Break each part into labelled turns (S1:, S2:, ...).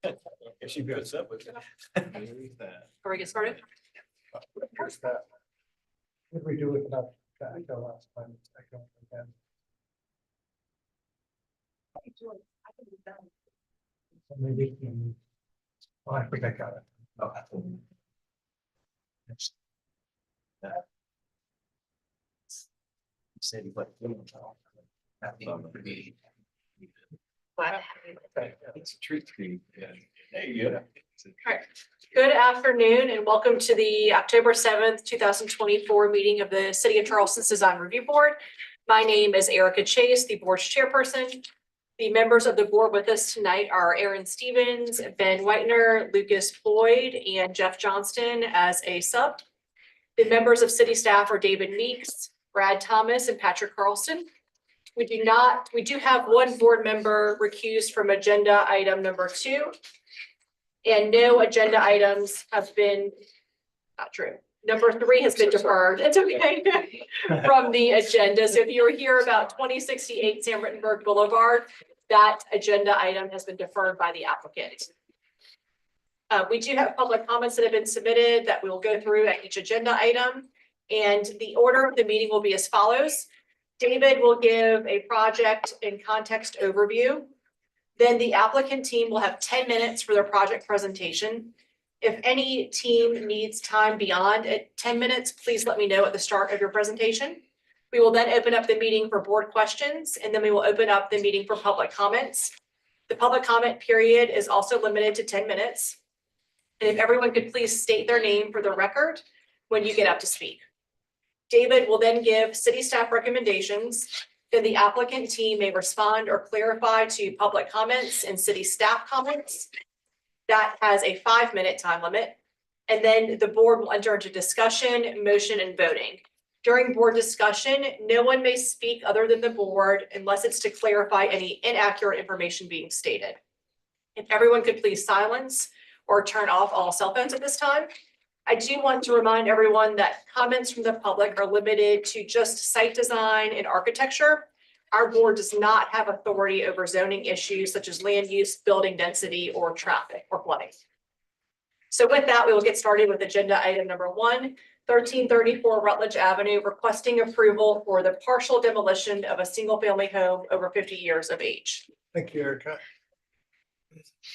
S1: If she puts up with it.
S2: Before we get started,
S3: What did we do with that echo last time? Echo again. So maybe, oh, I think I got it.
S1: Said like. It's a treat for you. There you go.
S2: good afternoon and welcome to the October 7th, 2024 meeting of the City of Charleston's Design Review Board. My name is Erica Chase, the board's chairperson. The members of the board with us tonight are Aaron Stevens, Ben Whitener, Lucas Floyd, and Jeff Johnston as a sub. The members of city staff are David Meeks, Brad Thomas, and Patrick Carlson. We do have one board member recused from agenda item number 2. And no agenda items have been, not true. Number 3 has been deferred. It's okay. From the agenda. So if you were here about 2068 Sam Rittenberg Boulevard, that agenda item has been deferred by the applicant. We do have public comments that have been submitted that we will go through at each agenda item. And the order of the meeting will be as follows. David will give a project and context overview. Then the applicant team will have 10 minutes for their project presentation. If any team needs time beyond 10 minutes, please let me know at the start of your presentation. We will then open up the meeting for board questions, and then we will open up the meeting for public comments. The public comment period is also limited to 10 minutes. And if everyone could please state their name for the record when you get up to speak. David will then give city staff recommendations. Then the applicant team may respond or clarify to public comments and city staff comments. That has a 5-minute time limit. And then the board will enter into discussion, motion, and voting. During board discussion, no one may speak other than the board unless it's to clarify any inaccurate information being stated. If everyone could please silence or turn off all cell phones at this time. I do want to remind everyone that comments from the public are limited to just site design and architecture. Our board does not have authority over zoning issues such as land use, building density, or traffic or flooding. So with that, we will get started with agenda item number 1, 1334 Rutledge Avenue, requesting approval for the partial demolition of a single-family home over 50 years of age.
S3: Thank you, Erica.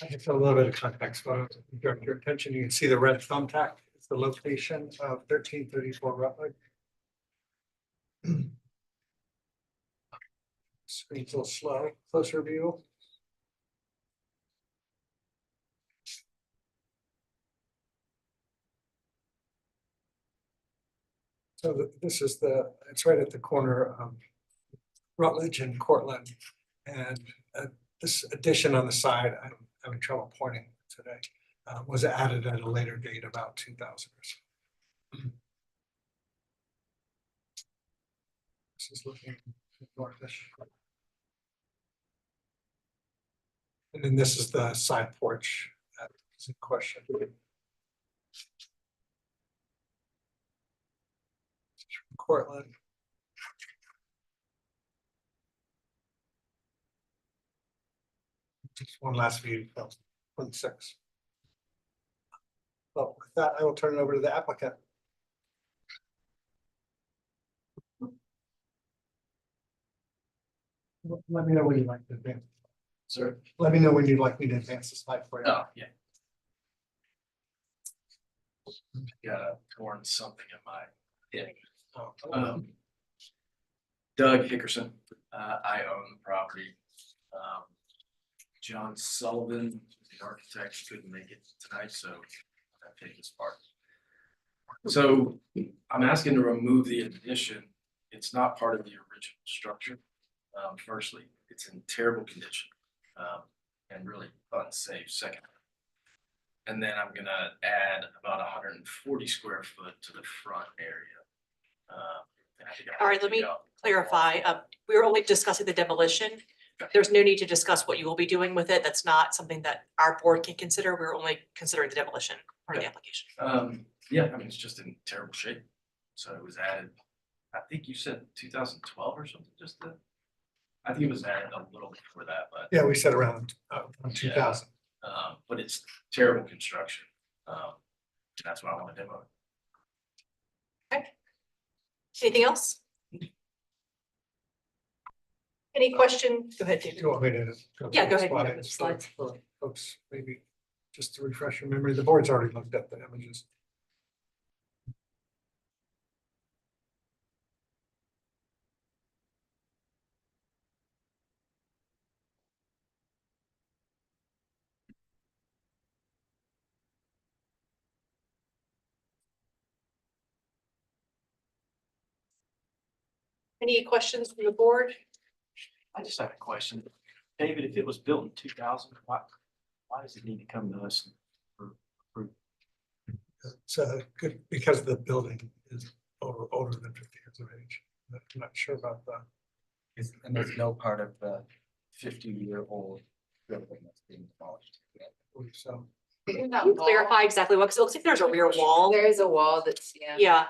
S3: I can feel a little bit of context, but direct your attention. You can see the red thumbtack. It's the location of 1334 Rutledge. Screen's a little slow. Closer view. So this is it's right at the corner of Rutledge and Cortland. And this addition on the side, I'm having trouble pointing today, was added at a later date, about 2000 or so. This is looking northish. And then this is the side porch that is in question. Cortland. Just one last view, 26. Well, with that, I will turn it over to the applicant. Let me know when you'd like to advance.
S1: Sir.
S3: Let me know when you'd like me to advance the slide for you.
S1: Oh, yeah. Got a torn something in my head. Doug Hickerson, I own the property. John Sullivan, the architect, couldn't make it tonight, so I take his part. So I'm asking to remove the addition. It's not part of the original structure. Firstly, it's in terrible condition and really unsafe. Second, and then I'm gonna add about 140 square foot to the front area.
S2: All right, let me clarify. We were only discussing the demolition. There's no need to discuss what you will be doing with it. That's not something that our board can consider. We're only considering the demolition part of the application.
S1: Yeah, I mean, it's just in terrible shape. So it was added, I think you said 2012 or something, just the, I think it was added a little before that, but.
S3: Yeah, we said around 2000.
S1: But it's terrible construction. That's why I want to demo it.
S2: Anything else? Any question? Go ahead,
S3: Do
S2: David.
S3: you want me to?
S2: Yeah, go ahead.
S3: through the
S2: Go with the slides.
S3: For folks, maybe just to refresh your memory, the board's already looked at the images.
S2: Any questions from the board?
S1: I just have a question. David, if it was built in 2000, why does it need to come to us for approval?
S3: It's good because the building is older than 50 years of age. I'm not sure about that.
S4: And there's no part of the 50-year-old building that's being demolished.
S3: So
S2: Can you clarify exactly what, because it looks like there's a rear wall.
S5: There is a wall that's, yeah.
S2: Yeah,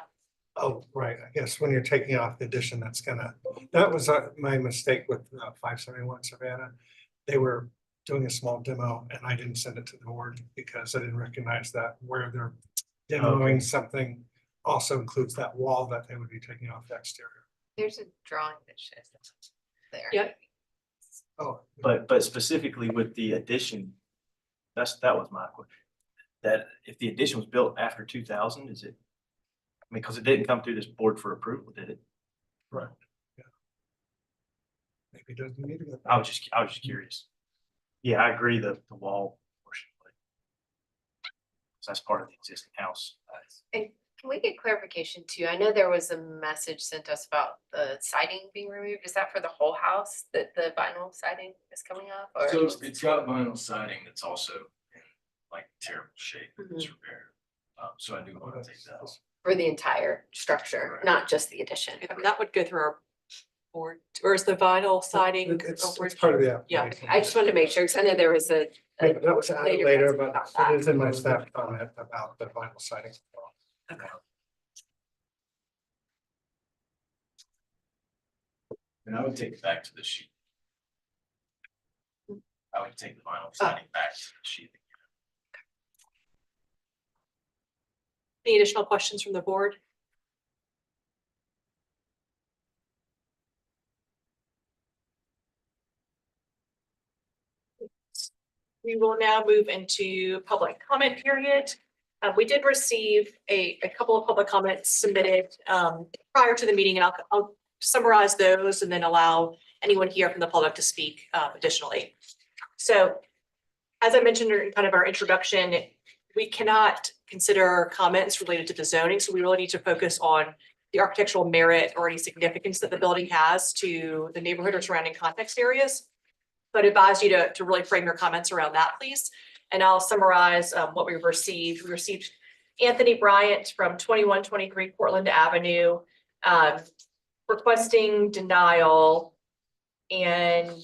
S3: oh, right, I guess when you're taking off the addition, that was my mistake with 571 Savannah. They were doing a small demo and I didn't send it to the board because I didn't recognize that where they're demoing something also includes that wall that they would be taking off the exterior.
S5: There's a drawing that shows that there.
S2: Yep.
S3: Oh,
S1: But specifically with the addition, that was my question. That if the addition was built after 2000, is it? I mean, because it didn't come through this board for approval, did it?
S3: right, yeah. Maybe it doesn't need to go.
S1: I was just curious. Yeah, I agree, the wall portion. So that's part of the existing house.
S5: Can we get clarification too? I know there was a message sent us about the siding being removed. Is that for the whole house that the vinyl siding is coming off? Or
S1: So it's got vinyl siding that's also in like terrible shape. It's repaired. So I do want to take that off.
S5: for the entire structure,
S1: Correct.
S5: not just the addition?
S2: and that would go through our board, or is the vinyl siding?
S3: It's part of the
S2: Yeah.
S3: application.
S5: I just wanted to make sure, because I know there was a.
S3: Yeah, that was added
S5: later
S3: later,
S5: message
S3: but
S5: about that.
S3: it is in my staff comment about the vinyl siding.
S2: Okay.
S1: And I would take it back to the sheet. I would take the vinyl siding back to the sheet.
S2: Any additional questions from the board? We will now move into public comment period. We did receive a couple of public comments submitted prior to the meeting, and I'll summarize those and then allow anyone here from the public to speak additionally. So as I mentioned in kind of our introduction, we cannot consider comments related to the zoning, so we really need to focus on the architectural merit or any significance that the building has to the neighborhood or surrounding context areas. But advise you to really frame your comments around that, please. And I'll summarize what we've received. We received Anthony Bryant from 2123 Portland Avenue requesting denial and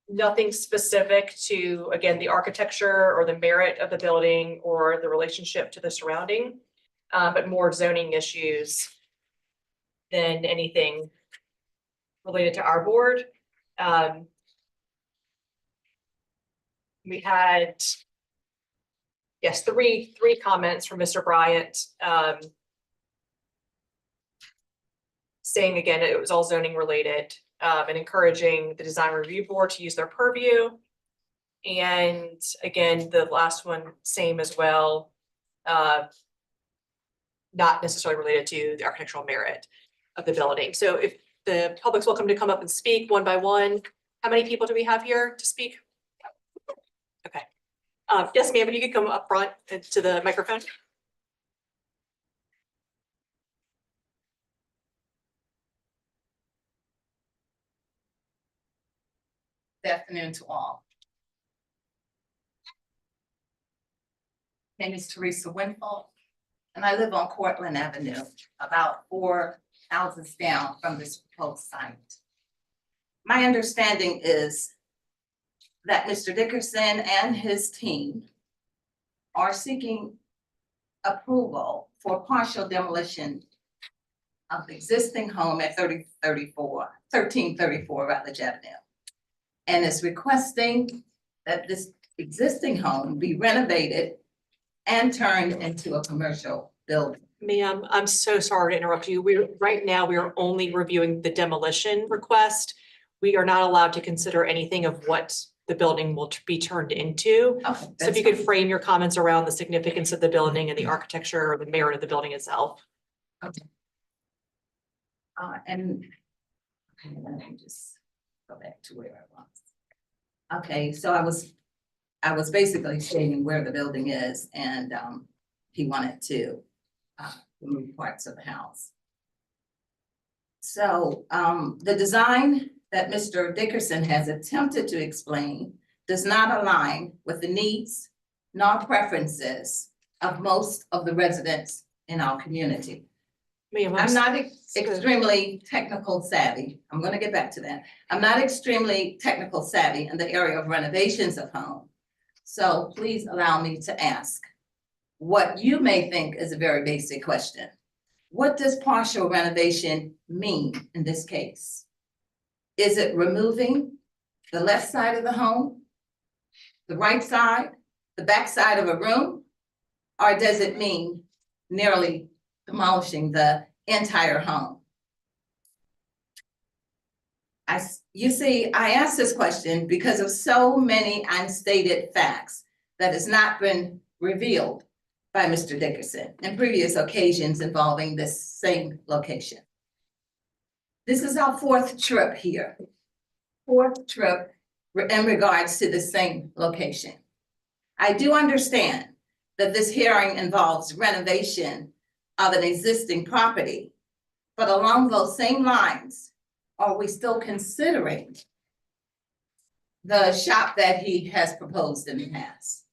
S2: nothing specific to, again, the architecture or the merit of the building or the relationship to the surrounding, but more zoning issues than anything related to our board. We had, yes, three comments from Mr. Bryant, saying again, it was all zoning related, and encouraging the design review board to use their purview. And again, the last one, same as well, not necessarily related to the architectural merit of the building. So if the public's welcome to come up and speak one by one. How many people do we have here to speak? Okay. Yes, ma'am, if you could come up front to the microphone.
S6: Good afternoon to all. My name is Teresa Winfall, and I live on Cortland Avenue, about 4 houses down from this proposed site. My understanding is that Mr. Dickerson and his team are seeking approval for partial demolition of the existing home at 1334 Rutledge Avenue, and is requesting that this existing home be renovated and turned into a commercial building.
S2: Ma'am, I'm so sorry to interrupt you. Right now, we are only reviewing the demolition request. We are not allowed to consider anything of what the building will be turned into.
S6: Okay,
S2: So if
S6: that's
S2: you could
S6: fine.
S2: frame your comments around the significance of the building and the architecture or the merit of the building itself.
S6: And okay, let me just go back to where I was. Okay, so I was basically stating where the building is, and he wanted to remove parts of the house. So the design that Mr. Dickerson has attempted to explain does not align with the needs nor preferences of most of the residents in our community.
S2: Ma'am,
S6: I'm not extremely technical savvy. I'm gonna get back to that. I'm not extremely technical savvy in the area of renovations of home. So please allow me to ask what you may think is a very basic question. What does partial renovation mean in this case? Is it removing the left side of the home, the right side, the back side of a room? Or does it mean nearly demolishing the entire home? You see, I asked this question because of so many unstated facts that has not been revealed by Mr. Dickerson in previous occasions involving this same location. This is our fourth trip here. Fourth trip in regards to the same location. I do understand that this hearing involves renovation of an existing property, but along those same lines, are we still considering the shop that he has proposed in the past?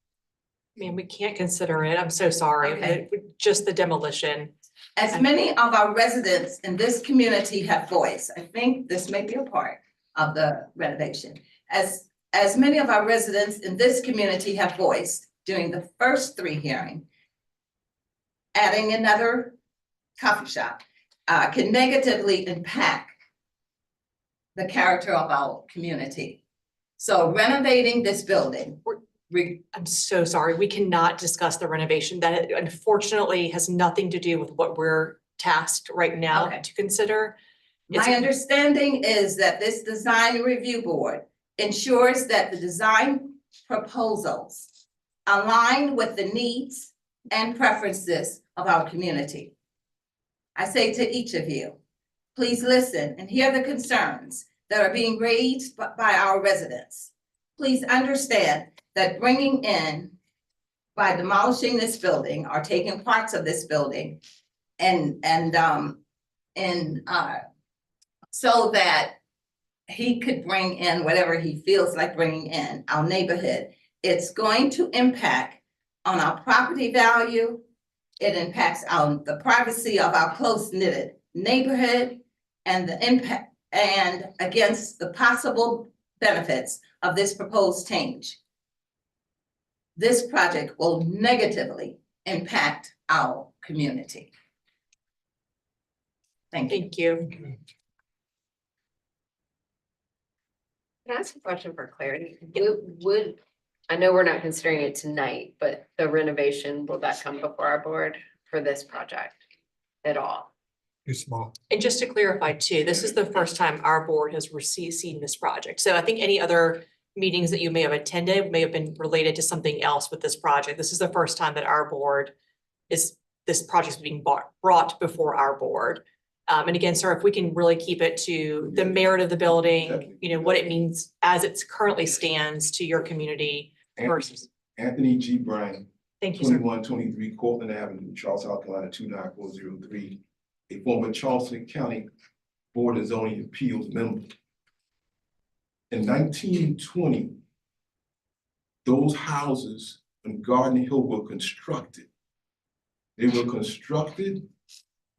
S2: Ma'am, we can't consider it. I'm so sorry.
S6: Okay.
S2: Just the demolition.
S6: As many of our residents in this community have voiced, I think this may be a part of the renovation. As many of our residents in this community have voiced during the first three hearings, adding another coffee shop can negatively impact the character of our community. So renovating this building.
S2: I'm so sorry. We cannot discuss the renovation. That unfortunately has nothing to do with what we're tasked right now
S6: Okay.
S2: to consider.
S6: My understanding is that this design review board ensures that the design proposals align with the needs and preferences of our community. I say to each of you, please listen and hear the concerns that are being raised by our residents. Please understand that bringing in, by demolishing this building or taking parts of this building so that he could bring in whatever he feels like bringing in our neighborhood, it's going to impact on our property value. It impacts the privacy of our close-knit neighborhood and the impact and against the possible benefits of this proposed change. This project will negatively impact our community. Thank you.
S2: Thank you.
S5: Can I ask a question for clarity? I know we're not considering it tonight, but the renovation, will that come before our board for this project at all?
S3: Too small.
S2: And just to clarify too, this is the first time our board has seen this project. So I think any other meetings that you may have attended may have been related to something else with this project. This is the first time that our board this project is being brought before our board. And again, sir, if we can really keep it to the merit of the building, you know, what it means as it currently stands to your community versus.
S7: Anthony G. Bryan,
S2: Thank you, sir.
S7: 2123 Cortland Avenue, Charleston, South Carolina, 29403, a former Charleston County Board of Zoning Appeals member. In 1920, those houses on Garden Hill were constructed. They were constructed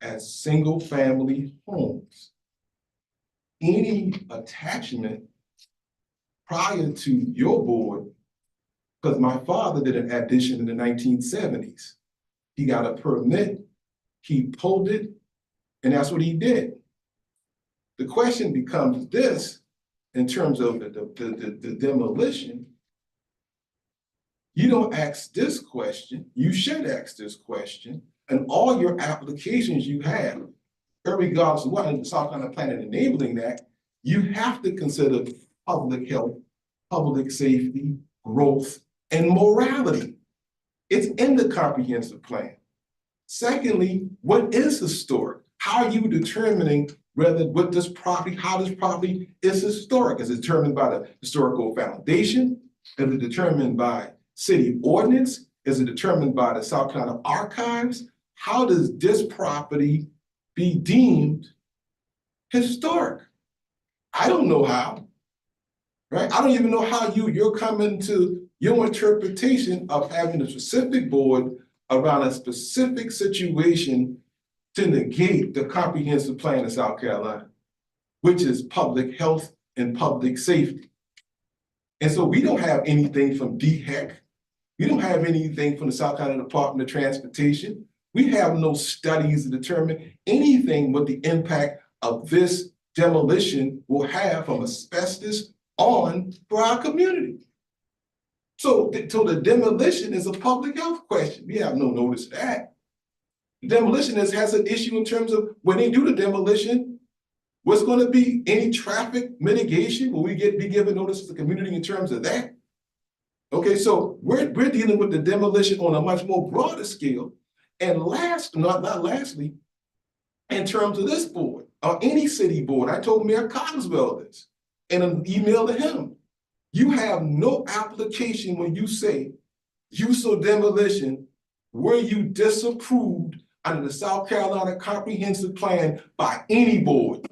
S7: as single-family homes. Any attachment prior to your board, because my father did an addition in the 1970s. He got a permit, he pulled it, and that's what he did. The question becomes this, in terms of the demolition, you don't ask this question, you should ask this question, and all your applications you have, regardless of what, in the South Carolina Plan and Enabling Act, you have to consider public health, public safety, growth, and morality. It's in the comprehensive plan. Secondly, what is historic? How are you determining whether what this property, how this property is historic? Is it determined by the historical foundation? Is it determined by city ordinance? Is it determined by the South Carolina archives? How does this property be deemed historic? I don't know how, right? I don't even know how you're coming to your interpretation of having a specific board around a specific situation to negate the comprehensive plan of South Carolina, which is public health and public safety. And so we don't have anything from DHEC. We don't have anything from the South Carolina Department of Transportation. We have no studies to determine anything what the impact of this demolition will have from asbestos on for our community. So the demolition is a public health question. We have no notice of that. Demolition has an issue in terms of when they do the demolition, what's going to be any traffic mitigation? Will we be given notice to the community in terms of that? Okay, so we're dealing with the demolition on a much more broader scale. And not lastly, in terms of this board or any city board, I told Mayor Cogswell this in an email to him. You have no application when you say use of demolition were you disapproved under the South Carolina Comprehensive Plan by any board.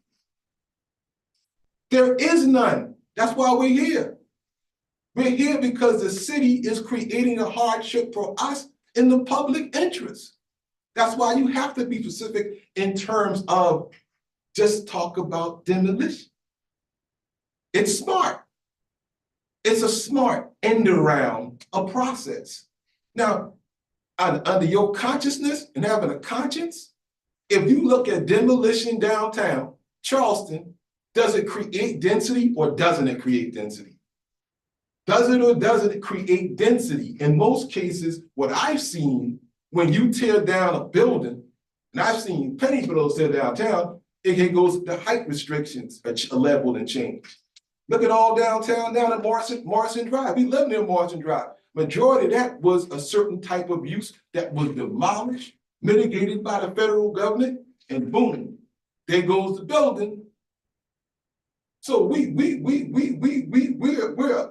S7: There is none. That's why we're here. We're here because the city is creating a hardship for us in the public interest. That's why you have to be specific in terms of just talk about demolition. It's smart. It's a smart end around a process. Now, under your consciousness and having a conscience, if you look at demolition downtown Charleston, does it create density or doesn't it create density? Does it or doesn't it create density? In most cases, what I've seen when you tear down a building, and I've seen plenty of buildings tear downtown, it goes the height restrictions are leveled and changed. Look at all downtown now at Morrison Drive. We live near Morrison Drive. Majority of that was a certain type of use that was demolished, mitigated by the federal government, and boom, there goes the building. So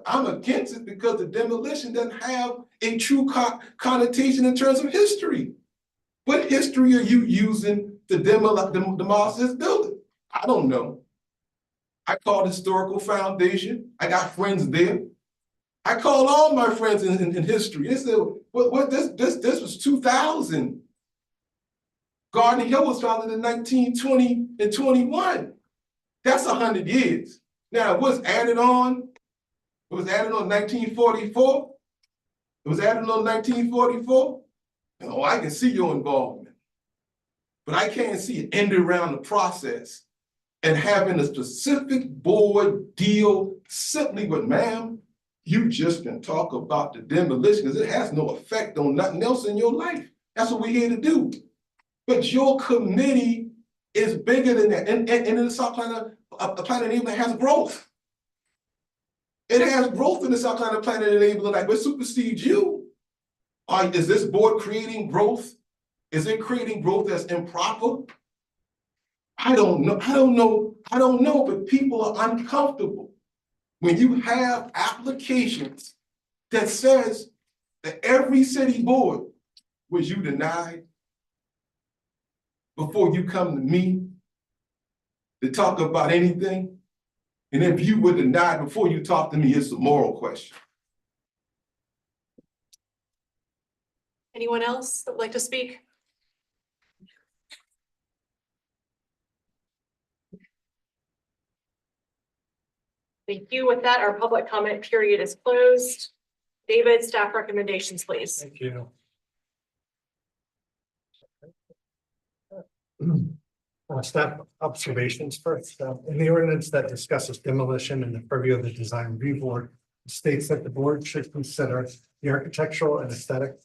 S7: I'm against it because the demolition doesn't have a true connotation in terms of history. What history are you using to demolish this building? I don't know. I called Historical Foundation. I got friends there. I called all my friends in history. They said, what this was 2000. Garden Hill was founded in 1920 and 21. That's 100 years. Now, it was added on. It was added on 1944. It was added on 1944. Oh, I can see your involvement. But I can't see it end around the process and having a specific board deal simply with, ma'am, you just can talk about the demolition because it has no effect on nothing else in your life. That's what we're here to do. But your committee is bigger than that. And in the South Carolina Plan of Enablement has growth. It has growth in the South Carolina Plan of Enablement, like what supersedes you? Is this board creating growth? Is it creating growth that's improper? I don't know, but people are uncomfortable. When you have applications that says that every city board was you denied before you come to me to talk about anything, and if you were denied before you talk to me, it's a moral question.
S2: Anyone else that would like to speak? Thank you. With that, our public comment period is closed. David, staff recommendations, please.
S3: Thank you. Staff observations first. In the ordinance that discusses demolition and the purview of the design review board, states that the board should consider the architectural and aesthetic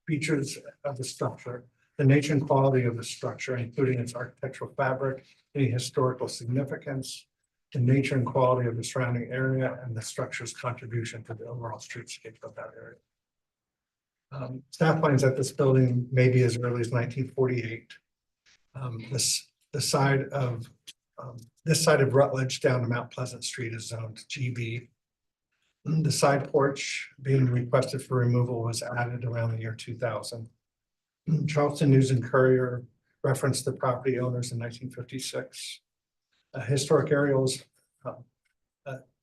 S3: features of the structure, the nature and quality of the structure, including its architectural fabric, any historical significance, the nature and quality of the surrounding area, and the structure's contribution to the overall streetscape of that area. Staff finds that this building may be as early as 1948. This side of Rutledge down to Mount Pleasant Street is zoned GB. The side porch being requested for removal was added around the year 2000. Charleston News and Courier referenced the property owners in 1956. Historic aerials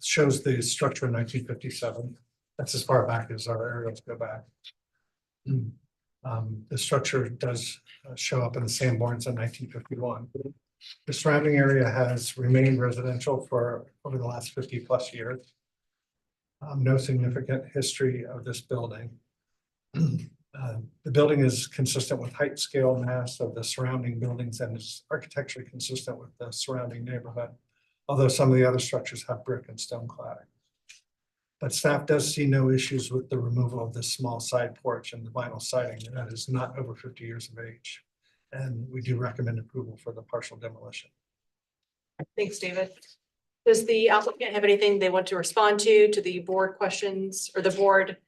S3: shows the structure in 1957. That's as far back as our aerials go back. The structure does show up in the Sanborns in 1951. The surrounding area has remained residential for over the last 50+ years. No significant history of this building. The building is consistent with height, scale, mass of the surrounding buildings and is architecturally consistent with the surrounding neighborhood, although some of the other structures have brick and stone cladding. But staff does see no issues with the removal of this small side porch and the vinyl siding that is not over 50 years of age. And we do recommend approval for the partial demolition.
S2: Thanks, David. Does the applicant have anything they want to respond to the board questions or the board,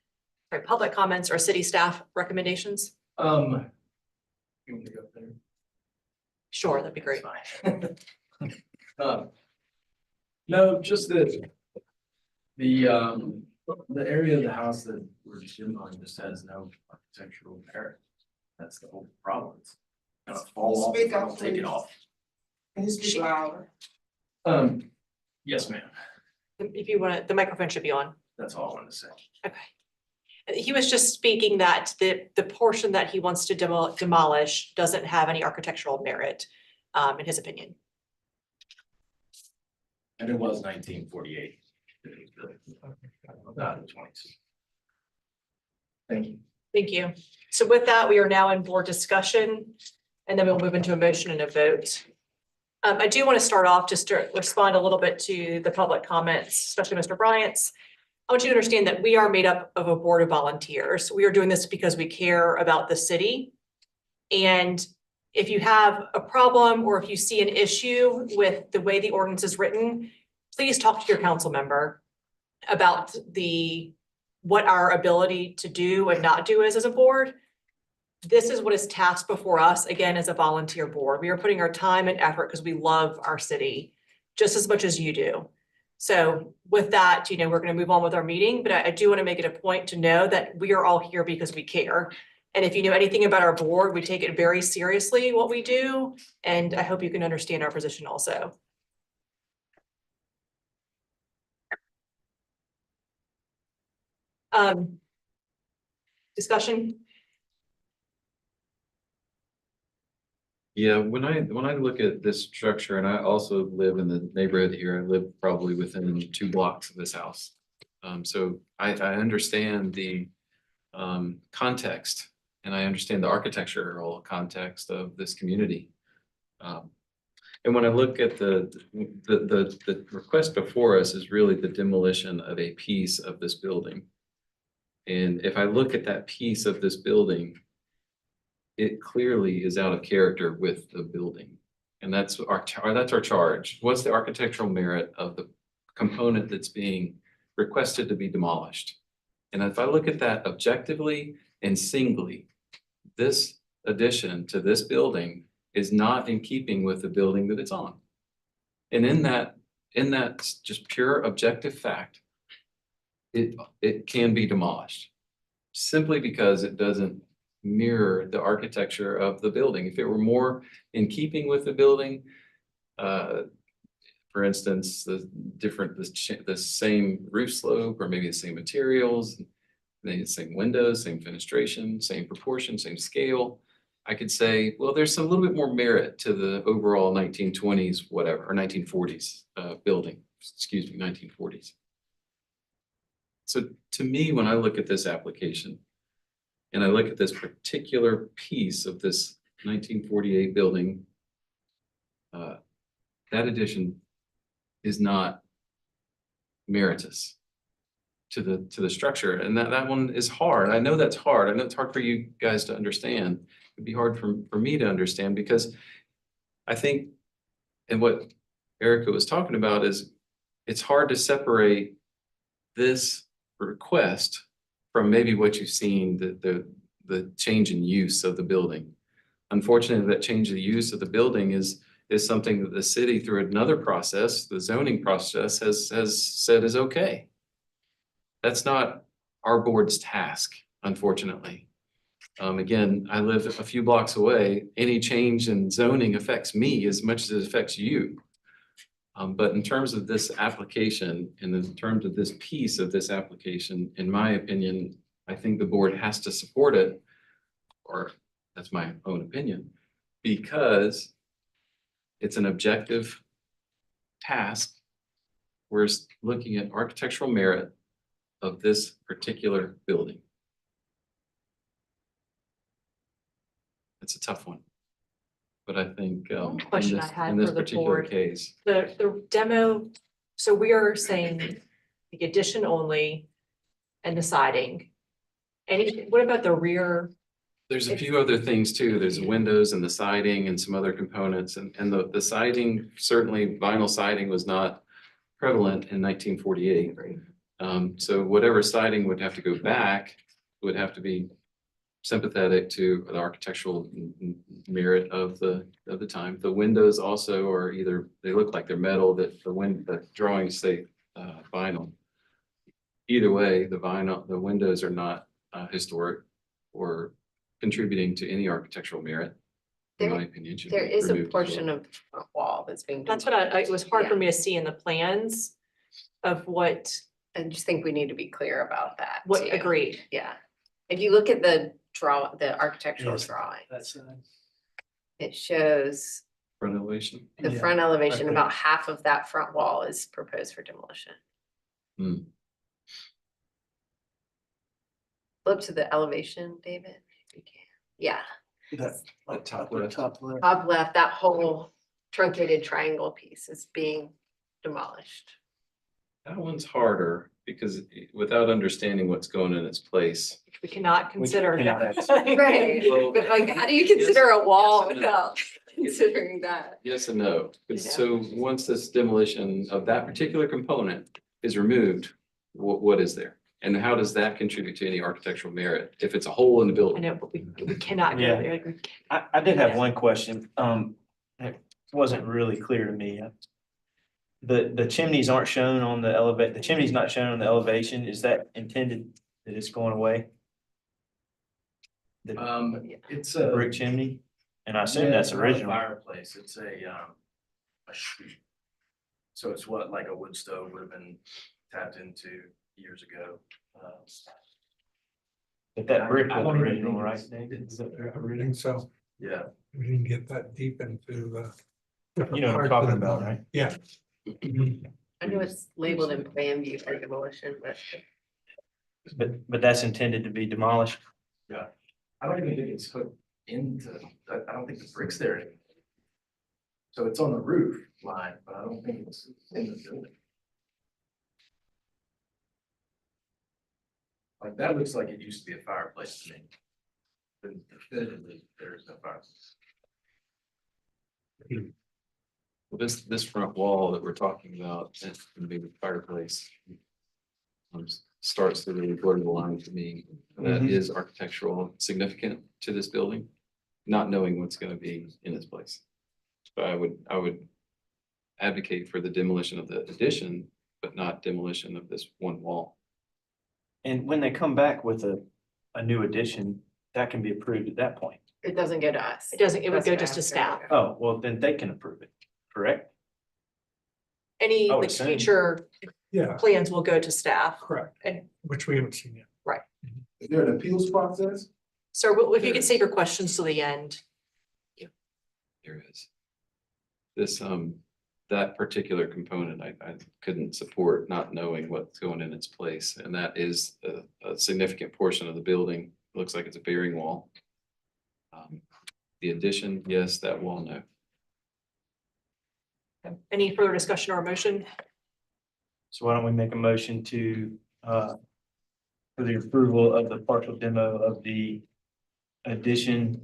S2: sorry, public comments or city staff recommendations?
S1: You want me to go there?
S2: Sure, that'd be great.
S1: No, just the area of the house that we're demoing just has no architectural merit. That's the whole problem. It's gonna fall off if I don't take it off.
S6: Can you speak louder?
S1: Yes, ma'am.
S2: If you want to, the microphone should be on.
S1: That's all I wanted to say.
S2: Okay. He was just speaking that the portion that he wants to demolish doesn't have any architectural merit, in his opinion.
S1: And it was 1948. Not in the 20s. Thank you.
S2: Thank you. So with that, we are now in board discussion, and then we'll move into a motion and a vote. I do want to start off just to respond a little bit to the public comments, especially Mr. Bryant's. I want you to understand that we are made up of a board of volunteers. We are doing this because we care about the city. And if you have a problem or if you see an issue with the way the ordinance is written, please talk to your council member about what our ability to do and not do is as a board. This is what is tasked before us, again, as a volunteer board. We are putting our time and effort because we love our city just as much as you do. So with that, we're going to move on with our meeting, but I do want to make it a point to know that we are all here because we care. And if you know anything about our board, we take it very seriously, what we do. And I hope you can understand our position also. Discussion?
S8: Yeah, when I look at this structure, and I also live in the neighborhood here, I live probably within 2 blocks of this house. So I understand the context, and I understand the architectural context of this community. And when I look at the request before us is really the demolition of a piece of this building. And if I look at that piece of this building, it clearly is out of character with the building. And that's our charge. What's the architectural merit of the component that's being requested to be demolished? And if I look at that objectively and singly, this addition to this building is not in keeping with the building that it's on. And in that just pure objective fact, it can be demolished simply because it doesn't mirror the architecture of the building. If it were more in keeping with the building, for instance, the same roof slope, or maybe the same materials, maybe the same windows, same fenestration, same proportion, same scale, I could say, well, there's a little bit more merit to the overall 1920s, whatever, or 1940s building, 1940s. So to me, when I look at this application, and I look at this particular piece of this 1948 building, that addition is not meritorious. to the structure, and that one is hard. I know that's hard. I know it's hard for you guys to understand. It'd be hard for me to understand because I think, and what Erica was talking about is, it's hard to separate this request from maybe what you've seen, the change in use of the building. Unfortunately, that change of use of the building is something that the city, through another process, the zoning process, has said is okay. That's not our board's task, unfortunately. Again, I live a few blocks away. Any change in zoning affects me as much as it affects you. But in terms of this application and in terms of this piece of this application, in my opinion, I think the board has to support it, or that's my own opinion, because it's an objective task. We're looking at architectural merit of this particular building. It's a tough one. But I think
S2: One question I had
S8: in this
S2: for the
S8: particular
S2: board.
S8: case,
S2: The demo, so we are saying the addition only and the siding. What about the rear?
S8: there's a few other things too. There's the windows and the siding and some other components, and the siding, certainly vinyl siding was not prevalent in 1948. So whatever siding would have to go back would have to be sympathetic to the architectural merit of the time. The windows also are either, they look like they're metal, that the drawings say vinyl. Either way, the windows are not historic or contributing to any architectural merit, in my opinion. Should
S5: There
S8: be
S5: is a
S8: removed as
S5: portion
S8: well.
S5: of the front wall that's being.
S2: That's what it was hard for me to see in the plans of what,
S5: I just think we need to be clear about that.
S2: what
S5: too.
S2: agreed.
S5: Yeah. If you look at the architectural
S3: Yes.
S5: drawing,
S3: That's,
S5: it shows
S8: Front elevation.
S5: the
S3: Yeah,
S5: front elevation,
S3: there.
S5: about half of that front wall is proposed for demolition.
S8: Hmm.
S5: Flip to the elevation, David, if you can. Yeah,
S3: that
S8: top
S3: upper
S8: left.
S3: top left.
S5: top left, that whole truncated triangle piece is being demolished.
S8: That one's harder because without understanding what's going in its place.
S2: We cannot consider.
S4: cannot.
S5: Right,
S8: Well,
S5: but like, how do you consider a wall
S8: yes and no.
S5: without considering that?
S8: Yes and no.
S2: Yeah.
S8: So once this demolition of that particular component is removed, what is there? And how does that contribute to any architectural merit if it's a hole in the
S2: I
S8: building?
S2: know, but we cannot go
S4: Yeah.
S2: there. Like, we can't.
S4: I did have one question. It wasn't really clear to me. The chimneys aren't shown on the the chimney's not shown on the elevation. Is that intended that it's going away?
S1: It's
S4: The
S1: a.
S4: brick chimney? And I assume
S1: Yeah,
S4: that's
S1: it's not a
S4: original.
S1: Fireplace, it's a chute. So it's what like a wood stove would have been tapped into years ago.
S4: But that brick
S1: I
S4: was
S1: don't even
S4: original,
S1: think
S4: right?
S1: it's-
S4: David?
S1: it's-
S3: Everything, so
S1: Yeah,
S3: we didn't get that deep into. Different
S4: You know what I'm
S3: parts of
S4: talking
S3: the
S4: about,
S3: building.
S4: right?
S3: Yeah.
S5: I know it's labeled in plan view for demolition, but
S4: But that's intended to be demolished.
S1: I don't even think it's hooked into, I don't think the brick's there anymore. So it's on the roof line, but I don't think it's in the building. Like that looks like it used to be a fireplace to me. But definitively, there's no fireplace.
S8: Well, this front wall that we're talking about, it's gonna be the fireplace. Starts the really blurred line to me. That
S4: Mhm.
S8: is architectural significant to this building, not knowing what's gonna be in its place. So I would advocate for the demolition of the addition, but not demolition of this one wall.
S4: And when they come back with a new addition, that can be approved at that point.
S5: it doesn't go to us.
S2: It doesn't, it would
S5: That's
S2: go
S5: what
S2: just to
S5: I was
S2: staff.
S5: gonna
S4: Oh, well, then they can approve it, correct?
S2: Any
S4: I would
S2: like
S4: assume.
S2: future
S3: Yeah,
S2: plans will go to staff.
S3: correct,
S2: And
S3: which we haven't seen yet.
S7: Is there an appeals process?
S2: so if you could save your questions to the end.
S8: There is. This, that particular component, I couldn't support not knowing what's going in its place, and that is a significant portion of the building. Looks like it's a bearing wall. The addition, yes, that wall, no.
S2: Any further discussion or motion?
S4: So why don't we make a motion to for the approval of the partial demo of the addition.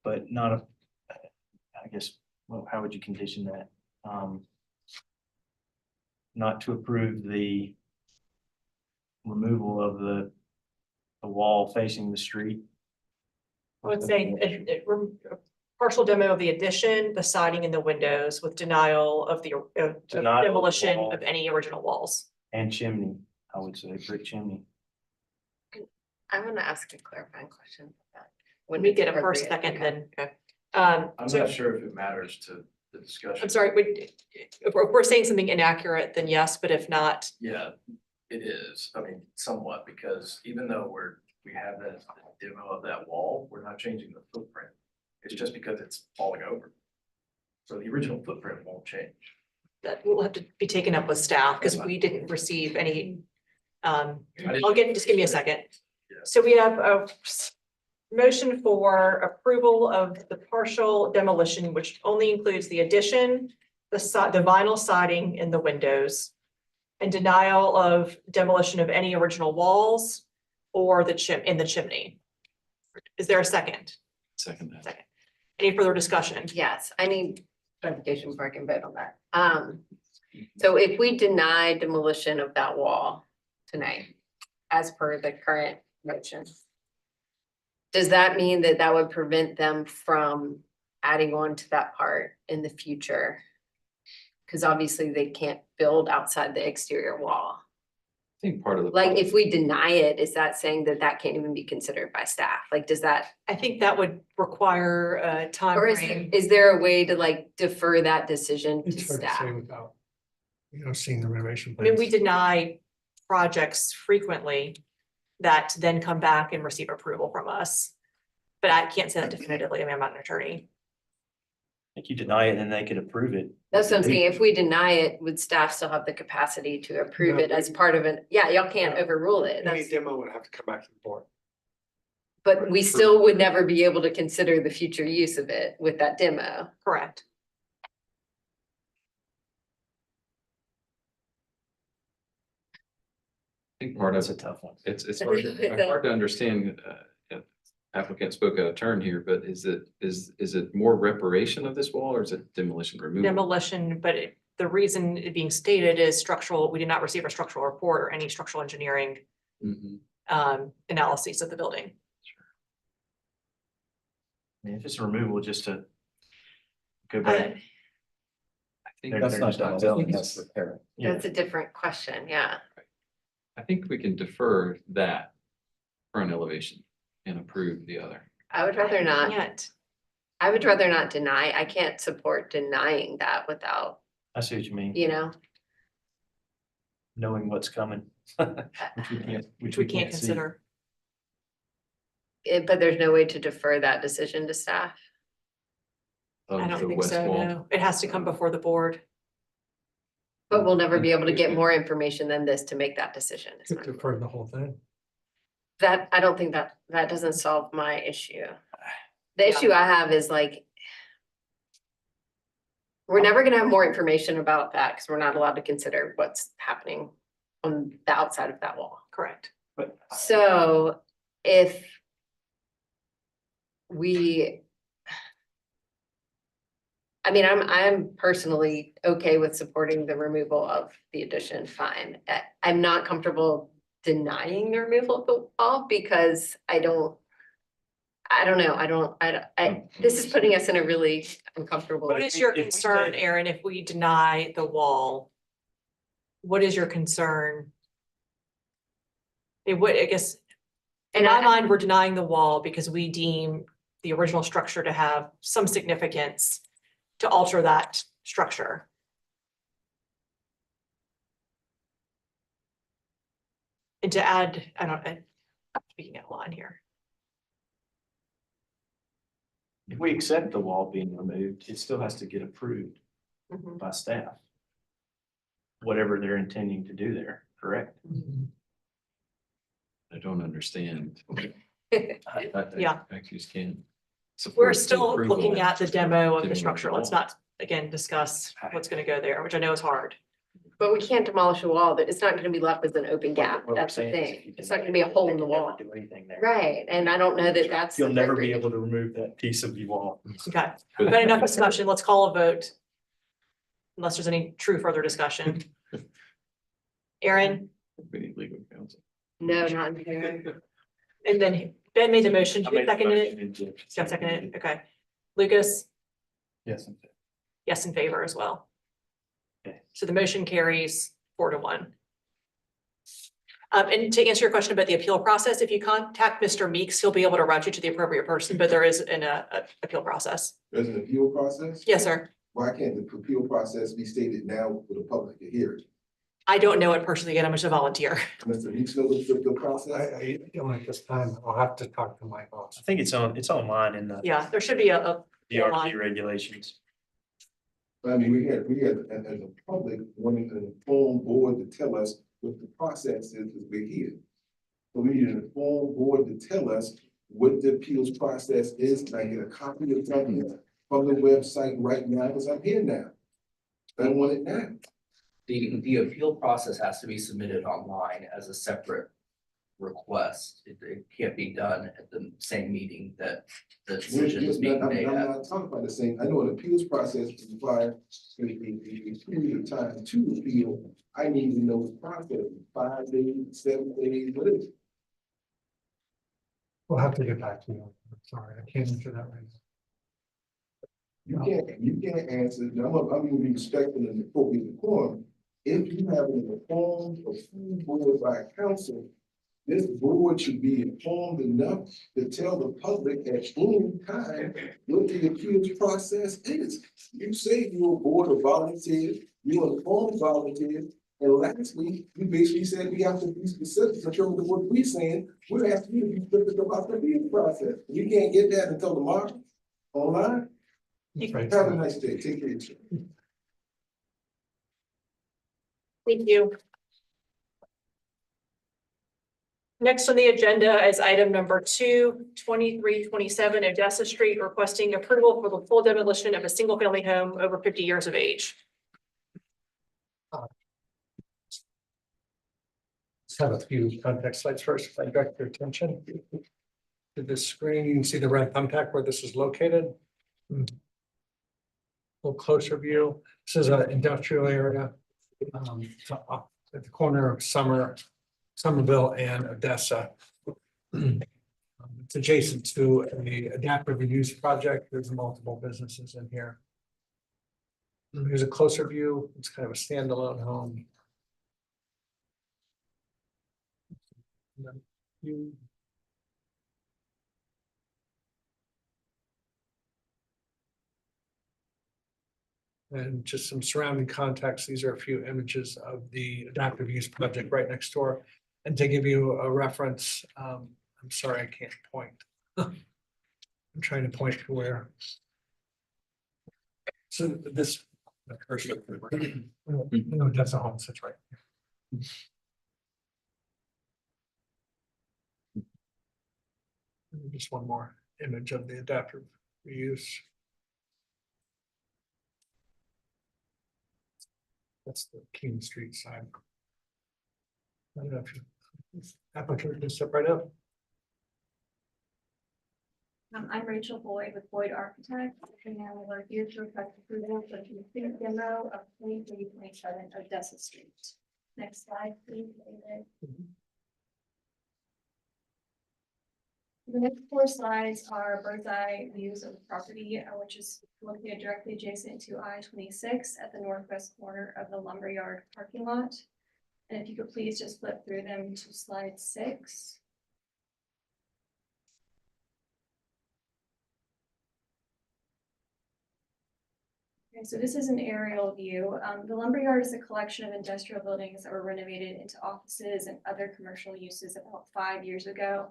S4: But not a, I guess, well, how would you condition that? Not to approve the removal of the wall facing the street.
S2: I would say a partial demo of the addition, the siding and the windows with denial of the of
S4: Denial of the
S2: demolition
S4: wall.
S2: of any original walls.
S4: And chimney, I would say, brick chimney.
S5: I want to ask a clarifying question.
S2: When we get a first, second, then, okay.
S1: I'm
S2: So-
S1: not sure if it matters to the discussion.
S2: I'm sorry, if we're saying something inaccurate, then yes, but if not,
S1: Yeah, it is. I mean, somewhat, because even though we have that demo of that wall, we're not changing the footprint. It's just because it's falling over. So the original footprint won't change.
S2: that will have to be taken up with staff because we didn't receive any.
S1: didn't-
S2: Just give me a second.
S1: Yeah.
S2: So we have a motion for approval of the partial demolition, which only includes the addition, the vinyl siding in the windows, and denial of demolition of any original walls or in the chimney. Is there a second?
S8: Second that.
S2: Second. Any further discussion?
S5: Yes, I need clarification before I can vote on that. So if we deny demolition of that wall tonight, as per the current motion, does that mean that that would prevent them from adding on to that part in the future? Because obviously they can't build outside the exterior wall.
S8: I think part of the.
S5: Like, if we deny it, is that saying that that can't even be considered by staff? Like, does that,
S2: I think that would require a time
S5: or
S2: frame.
S5: is there a way to like defer that decision to
S3: It's hard to
S5: staff?
S3: say without, seeing the renovation
S2: I mean, we
S3: plans.
S2: deny projects frequently that then come back and receive approval from us. But I can't say that definitively. I mean, I'm not an attorney.
S4: I think you deny it and then they could approve it.
S5: That's what I'm saying. If we deny it, would staff still have the capacity to approve
S3: No,
S5: it as part of an, yeah, y'all can't
S3: No.
S5: overrule it.
S3: Any
S5: That's,
S3: demo would have to come back to the board.
S5: but we still would never be able to consider the future use of it with that demo.
S2: Correct.
S8: I think part of
S4: That's a tough one.
S8: it's hard to understand, applicant spoke out of turn here, but is it more reparation of this wall or is it demolition removal?
S2: Demolition, but the reason it being stated is structural, we did not receive a structural report or any structural engineering
S8: Mhm.
S2: analyses of the building.
S4: I mean, if it's a removal, just to go
S2: Uh,
S4: back.
S8: I think
S4: They're
S8: that's
S4: just not building, that's
S8: repair.
S4: Yeah.
S5: That's a different question, yeah.
S8: I think we can defer that front elevation and approve the other.
S5: I would rather not,
S2: Can't.
S5: I would rather not deny. I can't support denying that without,
S4: I see what you mean,
S5: you know,
S4: knowing what's coming.
S2: Which we can't
S4: see.
S2: consider.
S5: but there's no way to defer that decision to staff.
S8: Of
S2: I don't
S8: the
S2: think
S8: west
S2: so,
S8: wall.
S2: no. It has to come before the board.
S5: But we'll never be able to get more information than this to make that decision. is
S3: To
S5: my
S3: defer the whole thing.
S5: That, I don't think that doesn't solve my issue. The
S2: Yeah.
S5: issue I have is like. We're never gonna have more information about that because we're not allowed to consider what's happening on the outside of that wall.
S2: Correct.
S4: But
S5: So if we. I mean, I'm personally okay with supporting the removal of the addition, fine. I'm not comfortable denying the removal of the wall because I don't know, this is putting us in a really uncomfortable.
S2: What is your
S4: if we
S2: concern,
S4: say-
S2: Aaron, if we deny the wall? What is your concern? It would, I guess, in
S5: And
S2: my
S5: I-
S2: mind, we're denying the wall because we deem the original structure to have some significance to alter that structure. And to add, I'm speaking out of line here.
S4: if we accept the wall being removed, it still has to get approved
S5: Mhm.
S4: by staff. Whatever they're intending to do there, correct?
S8: I don't understand.
S2: Yeah.
S8: I just can't. support
S2: We're
S8: the
S2: still
S8: approval
S2: looking at the demo of the
S8: demolition
S2: structure. Let's
S8: wall.
S2: not, again, discuss what's gonna go there, which I know is hard.
S5: But we can't demolish a wall, that it's not gonna be left as an open gap,
S4: What we're
S5: that's the
S4: saying is if
S5: thing,
S4: you
S5: it's
S4: can-
S5: not gonna be a hole in
S4: they
S5: the
S4: can never
S5: wall.
S4: Do anything there.
S5: Right, and I don't know that that's.
S4: You'll never be
S5: appropriate.
S4: able to remove that piece of the wall.
S2: Okay, we've had enough discussion. Let's call a vote. Unless there's any true further discussion. Aaron,
S8: We need legal counsel.
S5: No, not here.
S2: and then Ben made the motion.
S4: I
S2: Did you
S4: made the
S2: second it?
S4: motion and Jeff
S2: Jeff seconded it. Okay. Lucas,
S4: Yes.
S2: yes, in favor as well.
S4: Okay.
S2: So the motion carries 4-1. And to answer your question about the appeal process, if you contact Mr. Meeks, he'll be able to route you to the appropriate person, but there is an appeal process.
S7: There's an appeal process?
S2: Yes, sir.
S7: Why can't the appeal process be stated now for the public to hear it?
S2: I don't know it personally yet. I'm just a volunteer.
S7: Mr. Meeks knows the process?
S3: I don't at this time. I'll have to talk to my boss.
S4: I think it's online in the
S2: Yeah, there should be a
S4: DRB regulations.
S7: I mean, we had, as a public, wanting an informed board to tell us what the process is, as we're here. So we need an informed board to tell us what the appeals process is. Can I get a copy of something from the website right now, because I'm here now. I want it now.
S9: The appeal process has to be submitted online as a separate request. It can't be done at the same meeting that the decision is being made
S7: I'm
S9: at.
S7: not talking about the same, I know an appeals process requires a period of time to appeal. I need to know the process, 5 days, 7 days, what is it?
S3: We'll have to get back to you. I'm sorry, I can't answer that right now.
S7: You can't answer, now, I'm gonna be respectful and appropriate decorum. If you have an informed or full board by council, this board should be informed enough to tell the public at any time what the appeals process is. You say you're a board of volunteers, you're informed volunteers, and lastly, you basically said we have to be specific in terms of what we're saying. We're asking you to be specific about the appeals process. You can't get that until tomorrow online.
S3: That's right.
S7: Have a nice day, take care.
S2: Thank you. Next on the agenda is item number 2, 2327 Odessa Street, requesting approval for the full demolition of a single-family home over 50 years of age.
S3: Let's have a few context slides first, if I direct your attention to the screen, you can see the red thumbtack where this is located. A little closer view, this is an industrial area. At the corner of Somerville and Odessa. It's adjacent to an adaptive reuse project. There's multiple businesses in here. Here's a closer view. It's kind of a standalone home. And just some surrounding context. These are a few images of the adaptive use project right next door. And to give you a reference, I'm sorry, I can't point. I'm trying to point to where. So this. No, that's a home, that's right. Just one more image of the adaptive reuse. That's the King Street side. I don't know if you, applicant can step right up.
S10: I'm Rachel Boyd with Boyd Architects, and now we're here to request approval for the complete demo of 2327 Odessa Street. Next slide, please, David. The next 4 slides are bird's eye views of the property, which is located directly adjacent to I-26 at the northwest corner of the lumberyard parking lot. And if you could please just flip through them to slide 6. Okay, so this is an aerial view. The lumberyard is a collection of industrial buildings that were renovated into offices and other commercial uses about 5 years ago.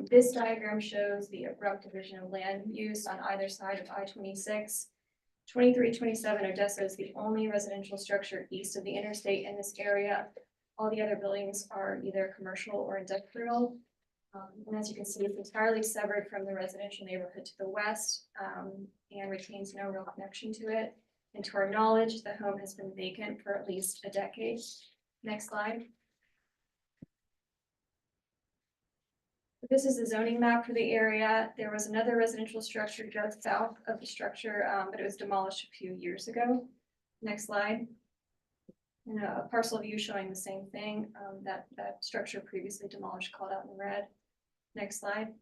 S10: This diagram shows the abrupt division of land use on either side of I-26. 2327 Odessa is the only residential structure east of the interstate in this area. All the other buildings are either commercial or industrial. And as you can see, it's entirely severed from the residential neighborhood to the west and retains no real connection to it. And to our knowledge, the home has been vacant for at least a decade. Next slide. This is the zoning map for the area. There was another residential structure just south of the structure, but it was demolished a few years ago. Next slide. And a parcel view showing the same thing, that structure previously demolished called out in red. Next slide.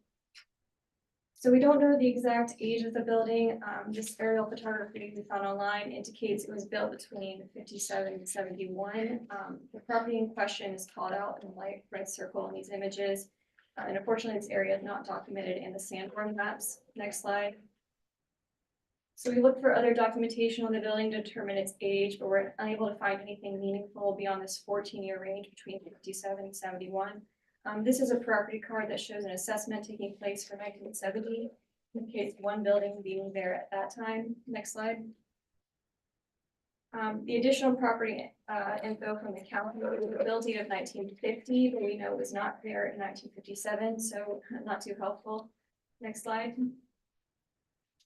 S10: So we don't know the exact age of the building. This aerial photography we found online indicates it was built between 57 and 71. The property in question is called out in light red circle in these images. And unfortunately, this area is not documented in the Sanborn maps. Next slide. So we looked for other documentation on the building to determine its age, but we're unable to find anything meaningful beyond this 14-year range between 57 and 71. This is a property card that shows an assessment taking place for 1970. Indicates one building being there at that time. Next slide. The additional property info from the county was a build date of 1950, but we know it was not there in 1957, so not too helpful. Next slide.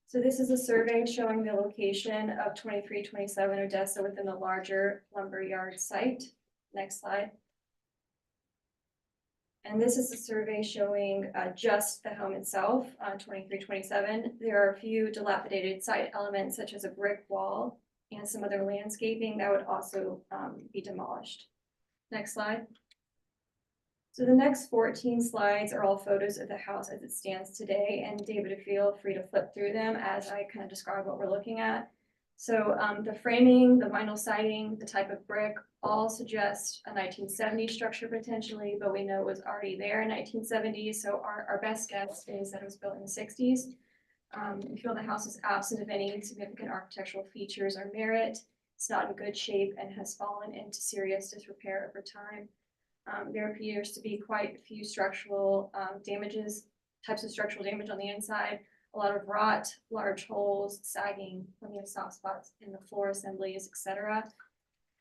S10: So this is a survey showing the location of 2327 Odessa within the larger lumberyard site. Next slide. And this is a survey showing just the home itself, 2327. There are a few dilapidated site elements such as a brick wall and some other landscaping that would also be demolished. Next slide. So the next 14 slides are all photos of the house as it stands today, and David, feel free to flip through them as I kind of describe what we're looking at. So the framing, the vinyl siding, the type of brick all suggest a 1970s structure potentially, but we know it was already there in 1970s. So our best guess is that it was built in the 60s. We feel the house is absent of any significant architectural features or merit. It's not in good shape and has fallen into serious disrepair over time. There appears to be quite a few structural types of structural damage on the inside, a lot of rot, large holes, sagging, plenty of soft spots in the floor assemblies, etc.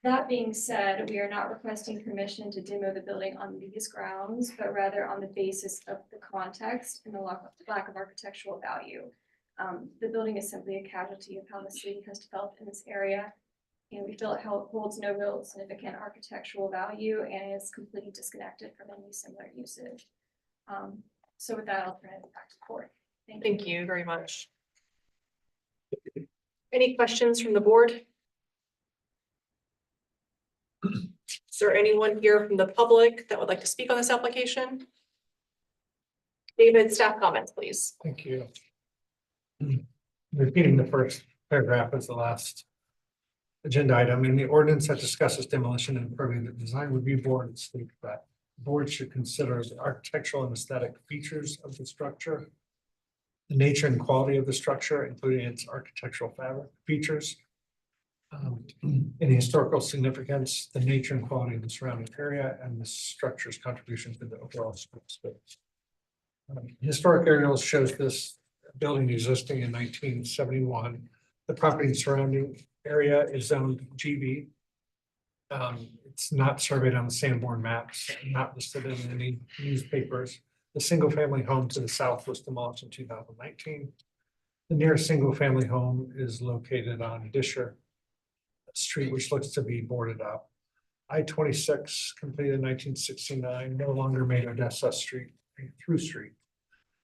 S10: That being said, we are not requesting permission to demo the building on these grounds, but rather on the basis of the context and the lack of architectural value. The building is simply a casualty of how the city has developed in this area. And we feel it holds no real significant architectural value and is completely disconnected from any similar uses. So with that, I'll turn it back to Court.
S2: Thank you very much. Any questions from the board? Is there anyone here from the public that would like to speak on this application? David, staff comments, please.
S3: Thank you. Repeating the first paragraph as the last agenda item, in the ordinance that discusses demolition and approving the design review board states that the board should consider the architectural and aesthetic features of the structure, the nature and quality of the structure, including its architectural fabric features, any historical significance, the nature and quality of the surrounding area, and the structure's contribution to the overall space. Historic aerials shows this building existing in 1971. The property and surrounding area is zoned GB. It's not surveyed on the Sanborn maps, not listed in any newspapers. The single family home to the south was demolished in 2019. The nearest single family home is located on Disher Street, which looks to be boarded up. I-26 completed in 1969, no longer made Odessa Street through street.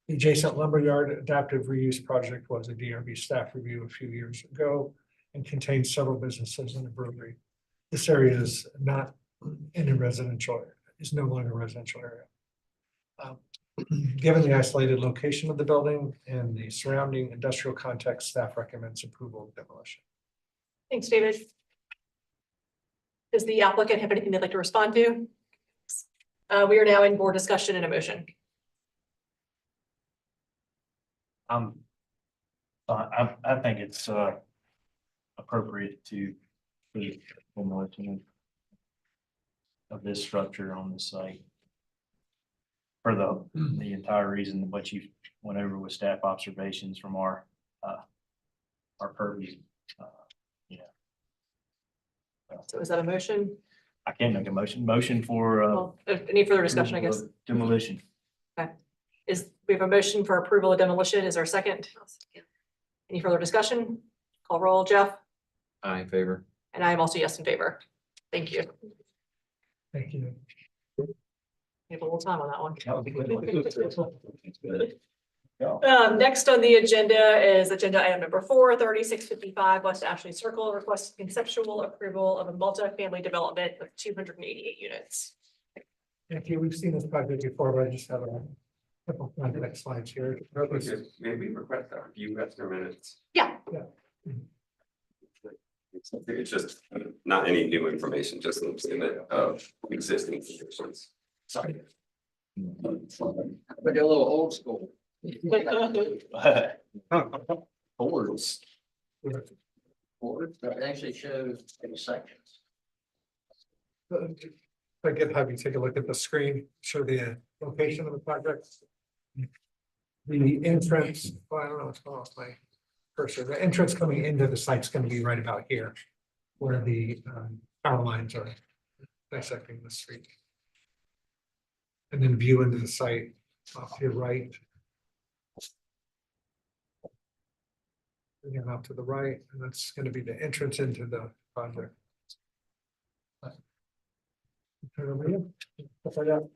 S3: The adjacent lumberyard adaptive reuse project was a DRB staff review a few years ago and contains several businesses and a brewery. This area is not in a residential area, is no longer a residential area. Given the isolated location of the building and the surrounding industrial context, staff recommends approval of demolition.
S2: Thanks, David. Does the applicant have anything they'd like to respond to? We are now in board discussion and a motion.
S4: I think it's appropriate to the demolition of this structure on the site for the entire reason what you went over with staff observations from our purview.
S2: So is that a motion?
S4: I can make a motion for
S2: Well, any further discussion, I guess.
S4: demolition.
S2: We have a motion for approval of demolition. Is there a second? Any further discussion? Call roll, Jeff?
S8: I in favor.
S2: And I am also yes in favor. Thank you.
S3: Thank you.
S2: We have a little time on that one.
S4: Good.
S2: Next on the agenda is agenda item number 4, 3655 West Ashley Circle, request conceptual approval of a multi-family development of 288 units.
S3: Thank you. We've seen this project before, but I just have a couple of next slides here.
S11: Maybe request a few extra minutes.
S2: Yeah.
S11: It's just not any new information, just an exhibit of existing conditions. Sorry.
S9: But they're a little old school.
S4: Boards.
S9: Boards that actually shows in sections.
S3: If I could have you take a look at the screen, show the location of the project. The entrance, well, I don't know what's going on with my cursor. The entrance coming into the site's gonna be right about here, where the power lines are dissecting the street. And then view into the site off to your right. Again, off to the right, and that's gonna be the entrance into the project. Turn over here. Stuff like that.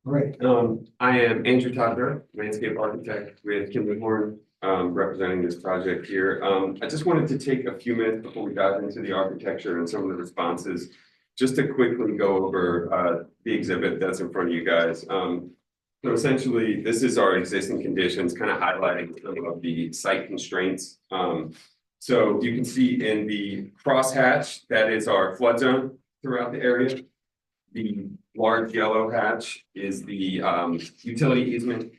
S11: Right, I am Andrew Todder, landscape architect with Kimberly Horn, representing this project here. I just wanted to take a few minutes before we dive into the architecture and some of the responses, just to quickly go over the exhibit that's in front of you guys. So essentially, this is our existing conditions, kind of highlighting some of the site constraints. So you can see in the crosshatch, that is our flood zone throughout the area. The large yellow hatch is the utility easement,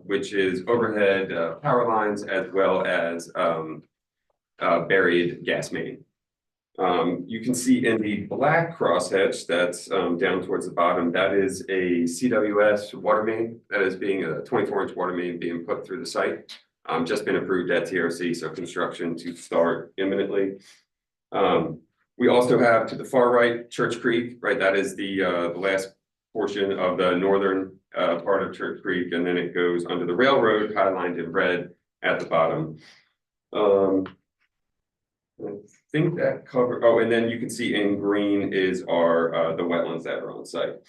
S11: which is overhead power lines as well as buried gas main. You can see in the black crosshatch that's down towards the bottom, that is a CWS water main that is being a 24-inch water main being put through the site. Just been approved at TRC, so construction to start imminently. We also have to the far right, Church Creek, right? That is the last portion of the northern part of Church Creek, and then it goes under the railroad, highlined in red at the bottom. I think that cover, oh, and then you can see in green is our the wetlands that are on site.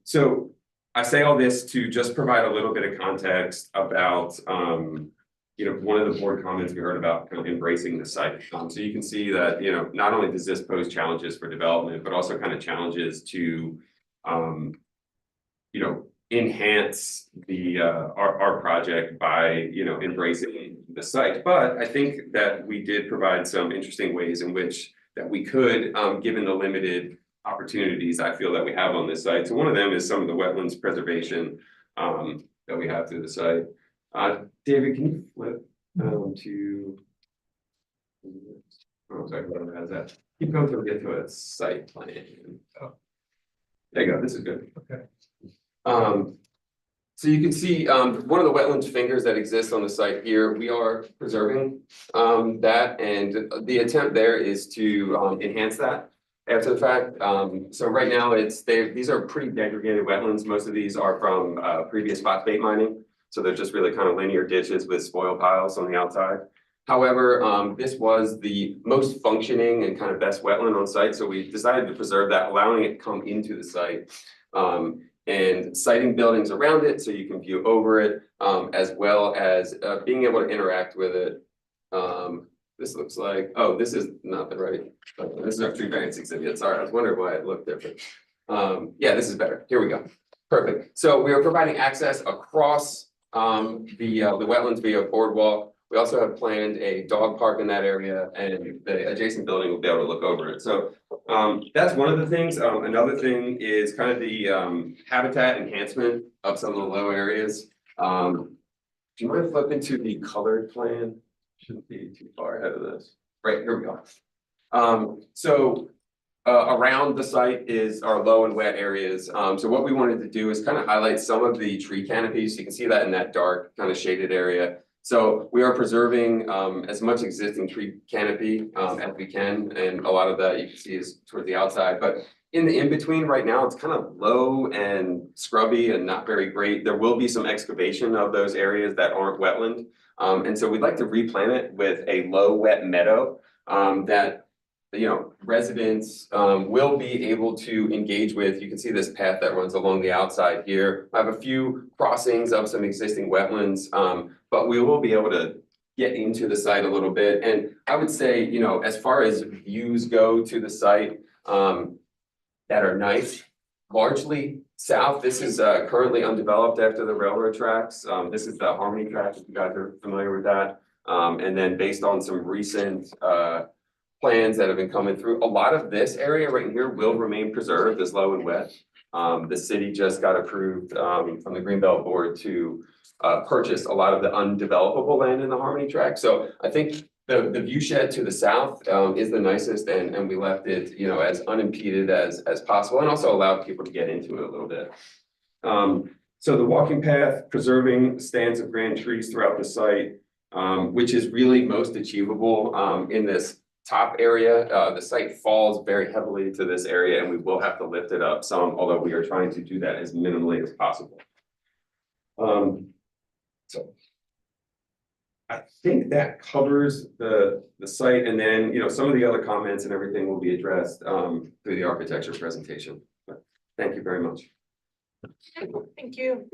S11: So I say all this to just provide a little bit of context about you know, one of the board comments we heard about kind of embracing the site. So you can see that, you know, not only does this pose challenges for development, but also kind of challenges to you know, enhance the our project by, you know, embracing the site. But I think that we did provide some interesting ways in which that we could, given the limited opportunities I feel that we have on this site. So one of them is some of the wetlands preservation that we have through the site. David, can you flip to? Oh, sorry, whatever has that. Keep going till we get to a site plan. Oh. There you go. This is good.
S3: Okay.
S11: So you can see one of the wetlands fingers that exists on the site here, we are preserving that, and the attempt there is to enhance that after the fact. So right now these are pretty degraded wetlands. Most of these are from previous phosphate mining. So they're just really kind of linear ditches with spoil piles on the outside. However, this was the most functioning and kind of best wetland on site. So we decided to preserve that, allowing it to come into the site. And siting buildings around it so you can view over it, as well as being able to interact with it. This looks like, oh, this is not the right, this is our tree variance exhibit. Sorry, I was wondering why it looked different. Yeah, this is better. Here we go. Perfect. So we are providing access across the wetlands via boardwalk. We also have planned a dog park in that area, and the adjacent building will be able to look over it. So that's one of the things. Another thing is kind of the habitat enhancement of some of the low areas. Do you mind flipping to the colored plan? Shouldn't be too far ahead of this. Right, here we go. Around the site is our low and wet areas. So what we wanted to do is kind of highlight some of the tree canopies. You can see that in that dark kind of shaded area. So we are preserving as much existing tree canopy as we can, and a lot of that you can see is toward the outside. But in the in-between right now, it's kind of low and scrubby and not very great. There will be some excavation of those areas that aren't wetland. And so we'd like to replant it with a low wet meadow that, you know, residents will be able to engage with. You can see this path that runs along the outside here. I have a few crossings of some existing wetlands, but we will be able to get into the site a little bit. And I would say, you know, as far as views go to the site, that are nice, largely south. This is currently undeveloped after the railroad tracks. This is the Harmony track, if you guys are familiar with that. And then based on some recent plans that have been coming through, a lot of this area right here will remain preserved as low and wet. The city just got approved from the Greenbelt Board to purchase a lot of the undevelopable land in the Harmony track. So I think the view shed to the south is the nicest, and we left it, you know, as unimpeded as possible, and also allowed people to get into it a little bit. So the walking path, preserving stands of grand trees throughout the site, which is really most achievable in this top area. The site falls very heavily to this area, and we will have to lift it up some, although we are trying to do that as minimally as possible. So I think that covers the site, and then, you know, some of the other comments and everything will be addressed through the architecture presentation. But thank you very much.
S2: Thank you.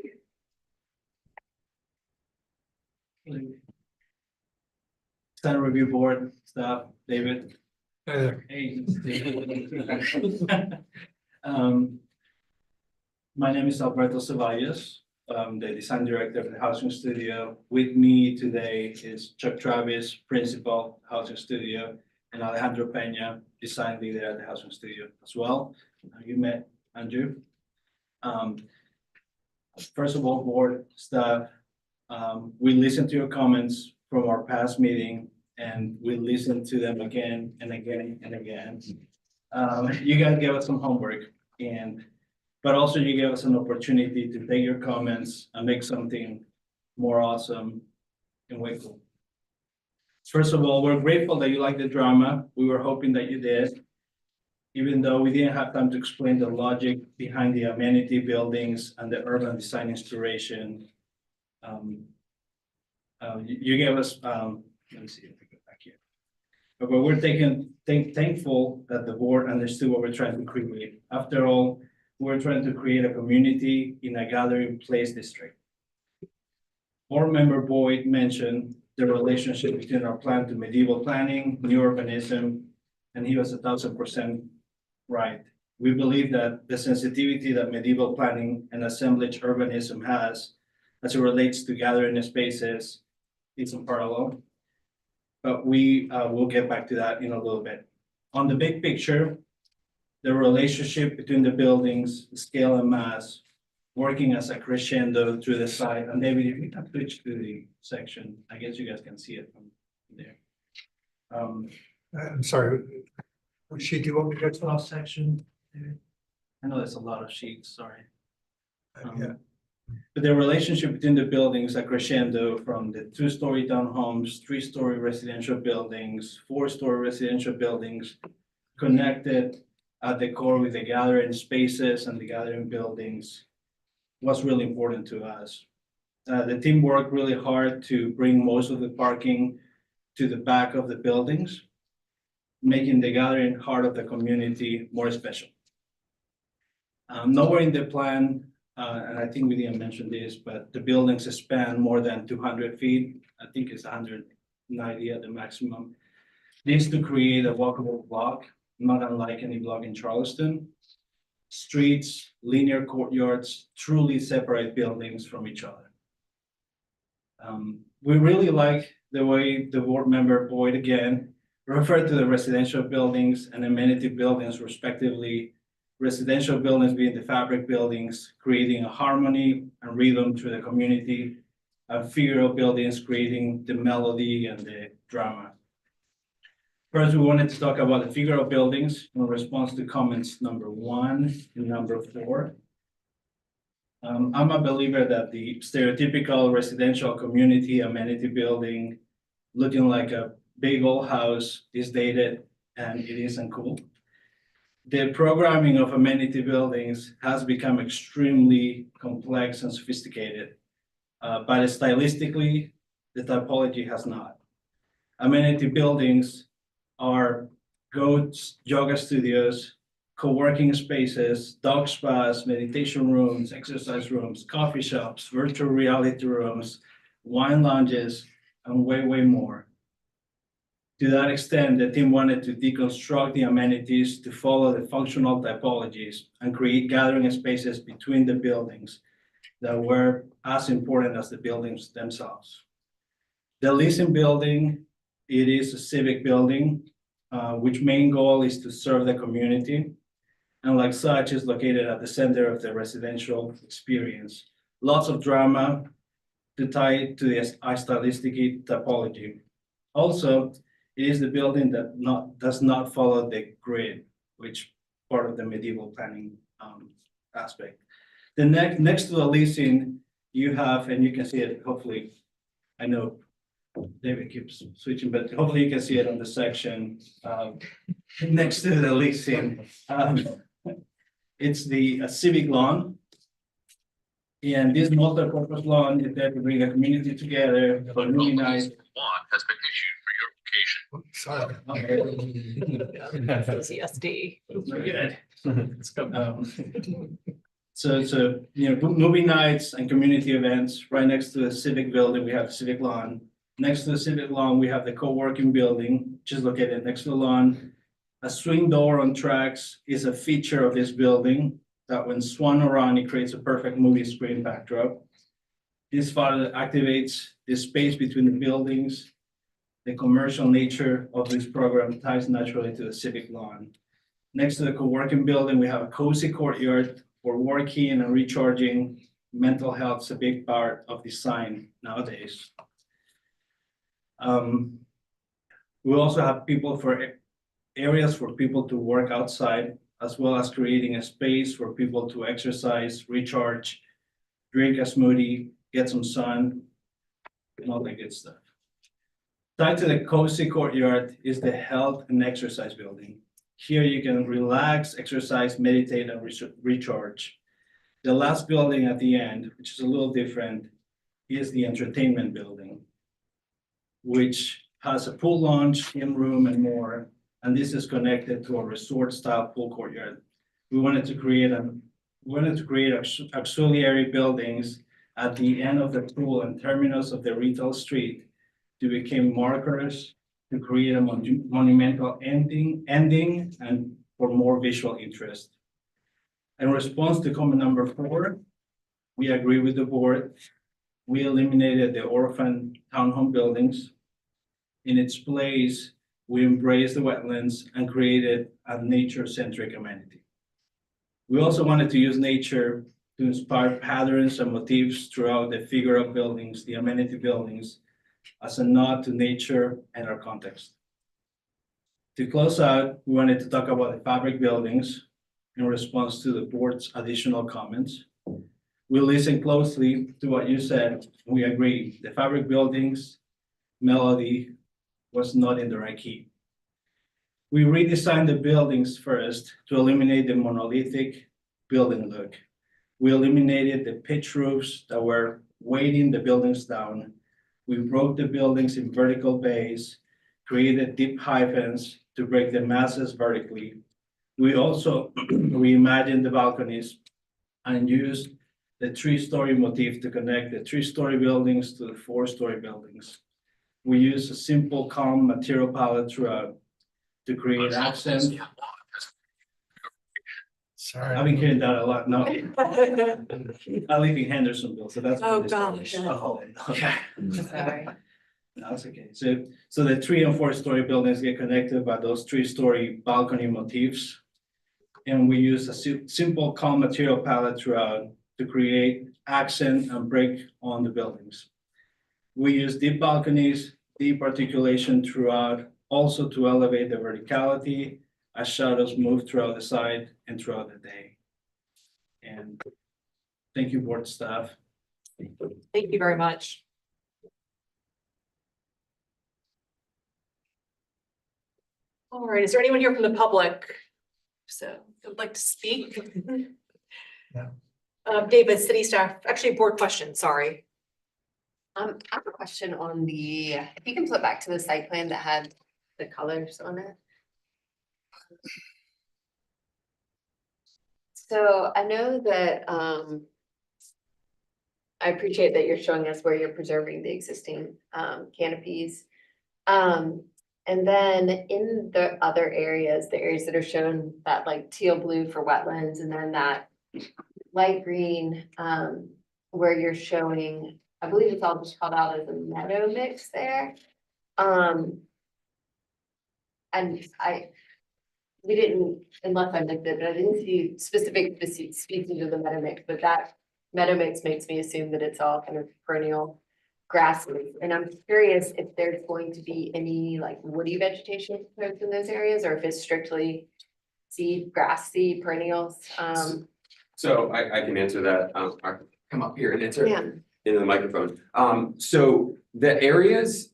S12: Design Review Board staff, David.
S3: Hey there.
S12: Hey. My name is Alberto Ceballos. The design director of the Housing Studio. With me today is Chuck Travis, principal, Housing Studio, and Alejandro Peña, design leader at the Housing Studio as well. You met Andrew. First of all, board staff, we listened to your comments from our past meeting, and we listened to them again and again and again. You guys gave us some homework, but also you gave us an opportunity to take your comments and make something more awesome in Waco. First of all, we're grateful that you like the drama. We were hoping that you did, even though we didn't have time to explain the logic behind the amenity buildings and the urban design inspiration. You gave us, let me see if I go back here. But we're thankful that the board understood what we're trying to create. After all, we're trying to create a community in a gathering place district. Board member Boyd mentioned the relationship between our plan to medieval planning, new urbanism, and he was 1000% right. We believe that the sensitivity that medieval planning and assemblage urbanism has as it relates to gathering spaces is in parallel. But we will get back to that in a little bit. On the big picture, the relationship between the buildings, scale and mass, working as a crescendo through the site. And David, if we can switch to the section, I guess you guys can see it from there.
S3: I'm sorry, what sheet do you want me to go to?
S12: Last section, David. I know there's a lot of sheets, sorry.
S3: Yeah.
S12: But the relationship between the buildings, a crescendo from the 2-story townhomes, 3-story residential buildings, 4-story residential buildings, connected at the core with the gathering spaces and the gathering buildings was really important to us. The team worked really hard to bring most of the parking to the back of the buildings, making the gathering heart of the community more special. Nowhere in the plan, and I think we didn't mention this, but the buildings span more than 200 feet. I think it's 190 at the maximum. This to create a walkable block, not unlike any block in Charleston. Streets, linear courtyards, truly separate buildings from each other. We really like the way the board member Boyd again referred to the residential buildings and amenity buildings respectively. Residential buildings being the fabric buildings, creating a harmony and rhythm through the community, and figural buildings creating the melody and the drama. First, we wanted to talk about the figural buildings in response to comments number 1 and number 4. I'm a believer that the stereotypical residential community amenity building looking like a big old house is dated and it isn't cool. the programming of amenity buildings has become extremely complex and sophisticated. But stylistically, the typology has not. Amenity buildings are goats, yoga studios, co-working spaces, dog spas, meditation rooms, exercise rooms, coffee shops, virtual reality rooms, wine lounges, and way more. To that extent, the team wanted to deconstruct the amenities to follow the functional typologies and create gathering spaces between the buildings that were as important as the buildings themselves. The leasing building, it is a civic building, which main goal is to serve the community, and like such is located at the center of the residential experience. Lots of drama to tie to the stylistic typology. Also, it is the building that does not follow the grid, which part of the medieval planning aspect. The next to the leasing, you have, and you can see it, hopefully, I know David keeps switching, but hopefully you can see it on the section next to the leasing. It's the civic lawn. And this multi-purpose lawn is there to bring a community together for movie night.
S13: Has been issued for your location.
S3: Sorry.
S2: CSD.
S12: Good. So, you know, movie nights and community events, right next to the civic building, we have civic lawn. Next to the civic lawn, we have the co-working building, which is located next to the lawn. A swing door on tracks is a feature of this building that when swung around, it creates a perfect movie screen backdrop. This further activates the space between the buildings. The commercial nature of this program ties naturally to the civic lawn. Next to the co-working building, we have a cozy courtyard for working and recharging. Mental health is a big part of design nowadays. We also have areas for people to work outside, as well as creating a space for people to exercise, recharge, drink a smoothie, get some sun, and all that good stuff. Tied to the cozy courtyard is the health and exercise building. Here you can relax, exercise, meditate, and recharge. The last building at the end, which is a little different, is the entertainment building, which has a pool lounge, gym room, and more. And this is connected to a resort-style pool courtyard. We wanted to create auxiliary buildings at the end of the pool and terminus of the retail street to become markers to create a monumental ending and for more visual interest. In response to comment number 4, we agree with the board. We eliminated the orphan townhome buildings. In its place, we embraced the wetlands and created a nature-centric amenity. We also wanted to use nature to inspire patterns and motifs throughout the figure of buildings, the amenity buildings, as a nod to nature and our context. To close out, we wanted to talk about the fabric buildings in response to the board's additional comments. We listened closely to what you said. We agree. The fabric buildings melody was not in the right key. We redesigned the buildings first to eliminate the monolithic building look. We eliminated the pitch roofs that were weighting the buildings down. We broke the buildings in vertical bays, created deep hyphens to break the masses vertically. We also reimagined the balconies and used the 3-story motif to connect the 3-story buildings to the 4-story buildings. We used a simple, calm material palette throughout to create accents.
S3: Sorry.
S12: I've been hearing that a lot now. I live in Hendersonville, so that's.
S2: Oh, gosh.
S12: Oh, yeah.
S5: Sorry.
S12: No, it's okay. So the 3 and 4-story buildings get connected by those 3-story balcony motifs. And we use a simple, calm material palette throughout to create accent and break on the buildings. We use deep balconies, deep articulation throughout, also to elevate the verticality as shadows move throughout the site and throughout the day. And thank you, board staff.
S2: Thank you very much. All right, is there anyone here from the public So would like to speak?
S3: Yeah.
S2: David, city staff, actually board question, sorry.
S5: I have a question on the, if you can flip back to the site plan that had the colors on it. So I know that, I appreciate that you're showing us where you're preserving the existing, canopies. And then in the other areas, the areas that are shown that like teal blue for wetlands and then that light green, where you're showing, I believe it's all just called out as a meadow mix there. And we didn't, unless I looked at it, but I didn't see specific to the species of the meadow mix, but that meadow mix makes me assume that it's all kind of perennial grasses. And I'm curious if there's going to be any like woody vegetation proposed in those areas, or if it's strictly seed, grass seed perennials.
S11: So I can answer that. I'll come up here and answer
S5: Yeah.
S11: into the microphone. So the areas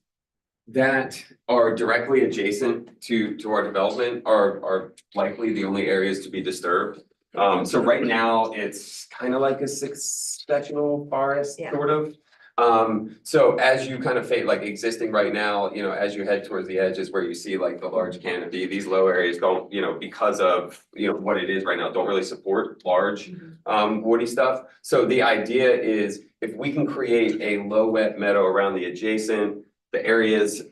S11: that are directly adjacent to our development are likely the only areas to be disturbed. So right now, it's kind of like a successional forest,
S5: Yeah.
S11: sort of. So as you kind of fade, like existing right now, you know, as you head towards the edges where you see like the large canopy, these low areas don't, you know, because of, you know, what it is right now, don't really support large woody stuff. So the idea is if we can create a low wet meadow around the adjacent, the areas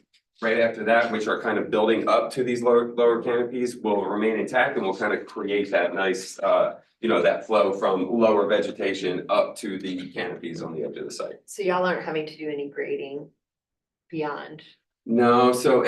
S11: right after that, which are kind of building up to these lower canopies, will remain intact and will kind of create that nice, you know, that flow from lower vegetation up to the canopies on the edge of the site.
S5: So y'all aren't having to do any grading beyond.
S11: No, so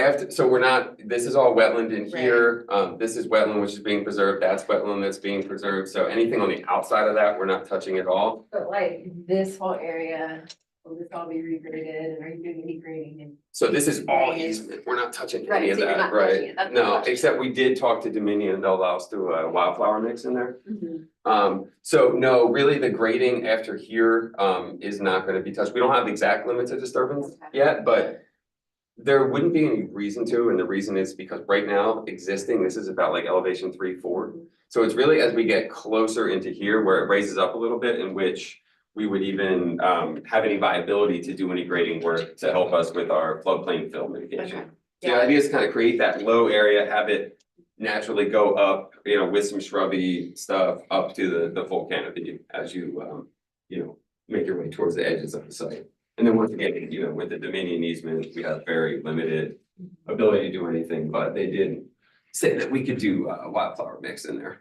S11: we're not, this is all wetland in here. This is wetland which is being preserved. That's wetland that's being preserved. So anything on the outside of that, we're not touching at all.
S5: But like this whole area, will this all be regraded and are you doing any grading and?
S11: So this is all easement. We're not touching
S5: Right,
S11: any of
S5: so you're
S11: that,
S5: not touching
S11: right?
S5: it. That's my
S11: No,
S5: question.
S11: except we did talk to Dominion and they'll allow us to do a wildflower mix in there.
S5: Mhm.
S11: So no, really the grading after here, is not gonna be touched. We don't have exact limits of disturbance
S5: Okay.
S11: yet, but there wouldn't be any reason to, and the reason is because right now, existing, this is about like elevation 3, 4. So it's really as we get closer into here where it raises up a little bit, in which we would even, have any viability to do any grading work to help us with our floodplain fill mitigation.
S5: Okay.
S11: So the idea is kind of create that low area, have it naturally go up, you know, with some shrubby stuff up to the full canopy as you, you know, make your way towards the edges of the site. And then once again, you know, with the Dominion easement, we have very limited ability to do anything, but they did say that we could do a wildflower mix in there.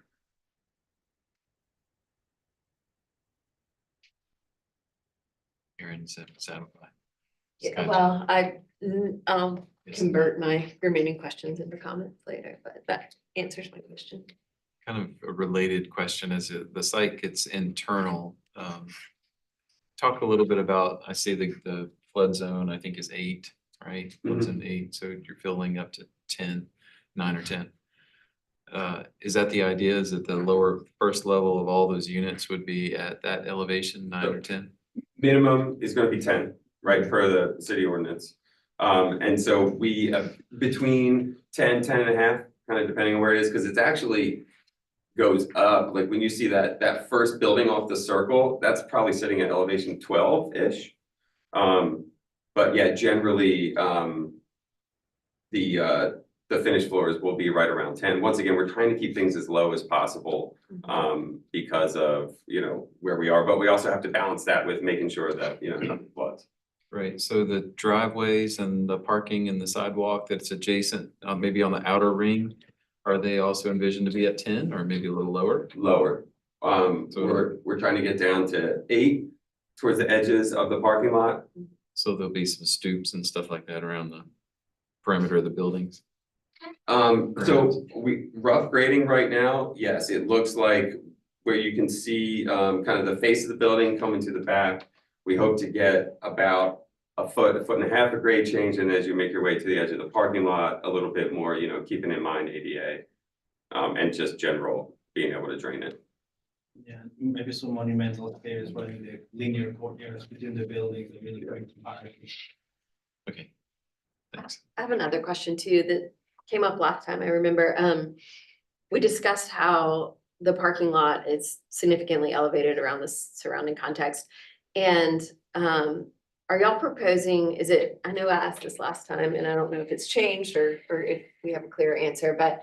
S8: Aaron said satisfied.
S5: Yeah, well, I'll convert my remaining questions into comments later, but that answers my question.
S8: Kind of a related question as the site gets internal. Talk a little bit about, I see the flood zone, I think is 8, right? Flood zone 8, so you're filling up to 10, 9 or 10. Is that the idea? Is that the lower first level of all those units would be at that elevation, 9 or 10?
S11: Minimum is gonna be 10, right, per the city ordinance. And so we, between 10, 10 and a half, kind of depending on where it is, because it's actually goes up, like when you see that first building off the circle, that's probably sitting at elevation 12-ish. But yeah, generally, the finished floors will be right around 10. Once again, we're trying to keep things as low as possible, because of, you know, where we are, but we also have to balance that with making sure that, you know, nothing floods.
S8: Right, so the driveways and the parking and the sidewalk that's adjacent, maybe on the outer ring, are they also envisioned to be at 10 or maybe a little lower?
S11: Lower.
S8: So-
S11: We're trying to get down to 8 towards the edges of the parking lot.
S8: So there'll be some stoops and stuff like that around the perimeter of the buildings?
S11: So rough grading right now, yes, it looks like where you can see, kind of the face of the building coming to the back. We hope to get about a foot and a half of grade change, and as you make your way to the edge of the parking lot, a little bit more, you know, keeping in mind ADA. And just general being able to drain it.
S12: Yeah, maybe some monumental stairs running the linear courtyards between the buildings, and really going to park.
S8: Okay, thanks.
S5: I have another question too that came up last time, I remember, we discussed how the parking lot is significantly elevated around the surrounding context. And are y'all proposing, is it, I know I asked this last time and I don't know if it's changed or if we have a clear answer, but